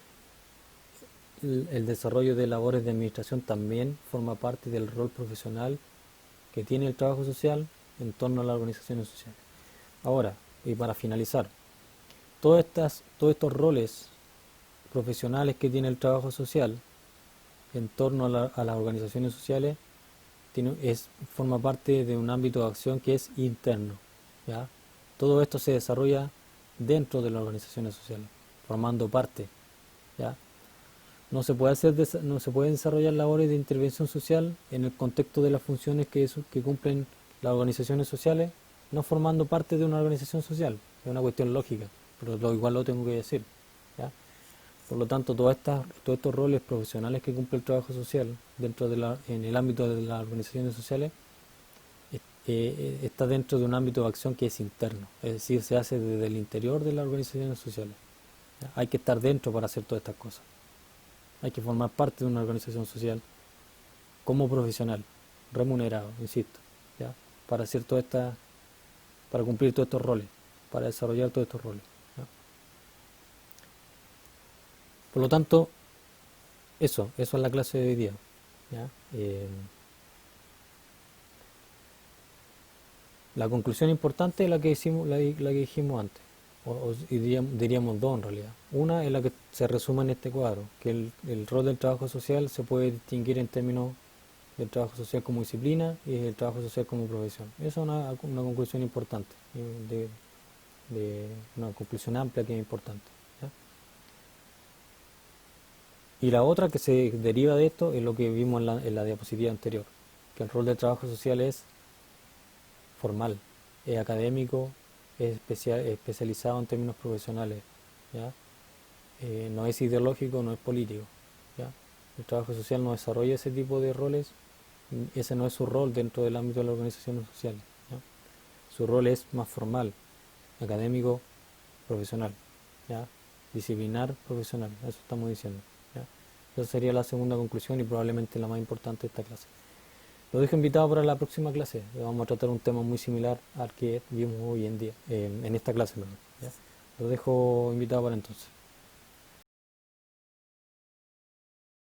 el desarrollo de labores de administración también forma parte del rol profesional que tiene el trabajo social en torno a las organizaciones sociales. Ahora, y para finalizar, todos estos roles profesionales que tiene el trabajo social en torno a las organizaciones sociales forma parte de un ámbito de acción que es interno, ¿ya? Todo esto se desarrolla dentro de las organizaciones sociales, formando parte, ¿ya? No se pueden desarrollar labores de intervención social en el contexto de las funciones que cumplen las organizaciones sociales, no formando parte de una organización social. Es una cuestión lógica, pero igual lo tengo que decir, ¿ya? Por lo tanto, todos estos roles profesionales que cumple el trabajo social en el ámbito de las organizaciones sociales está dentro de un ámbito de acción que es interno, es decir, se hace desde el interior de las organizaciones sociales, ¿ya? Hay que estar dentro para hacer todas estas cosas. Hay que formar parte de una organización social como profesional, remunerado, insisto, ¿ya? Para hacer para cumplir todos estos roles, para desarrollar todos estos roles, ¿ya? Por lo tanto, eso es la clase de hoy día, ¿ya? La conclusión importante es la que dijimos antes, y diríamos dos en realidad. Una es la que se resume en este cuadro, que el rol del trabajo social se puede distinguir en términos del trabajo social como disciplina y el trabajo social como profesión. Esa es una conclusión importante, una conclusión amplia que es importante, ¿ya? Y la otra que se deriva de esto es lo que vimos en la diapositiva anterior, que el rol del trabajo social es formal, es académico, es especializado en términos profesionales, ¿ya? No es ideológico, no es político, ¿ya? El trabajo social no desarrolla ese tipo de roles, ese no es su rol dentro del ámbito de las organizaciones sociales, ¿ya? Su rol es más formal, académico, profesional, ¿ya? Disciplinar, profesional, eso estamos diciendo, ¿ya? Esa sería la segunda conclusión y probablemente la más importante de esta clase. Lo dejo invitado para la próxima clase. Vamos a tratar un tema muy similar al que vimos hoy en día, en esta clase, ¿ya? Lo dejo invitado para entonces.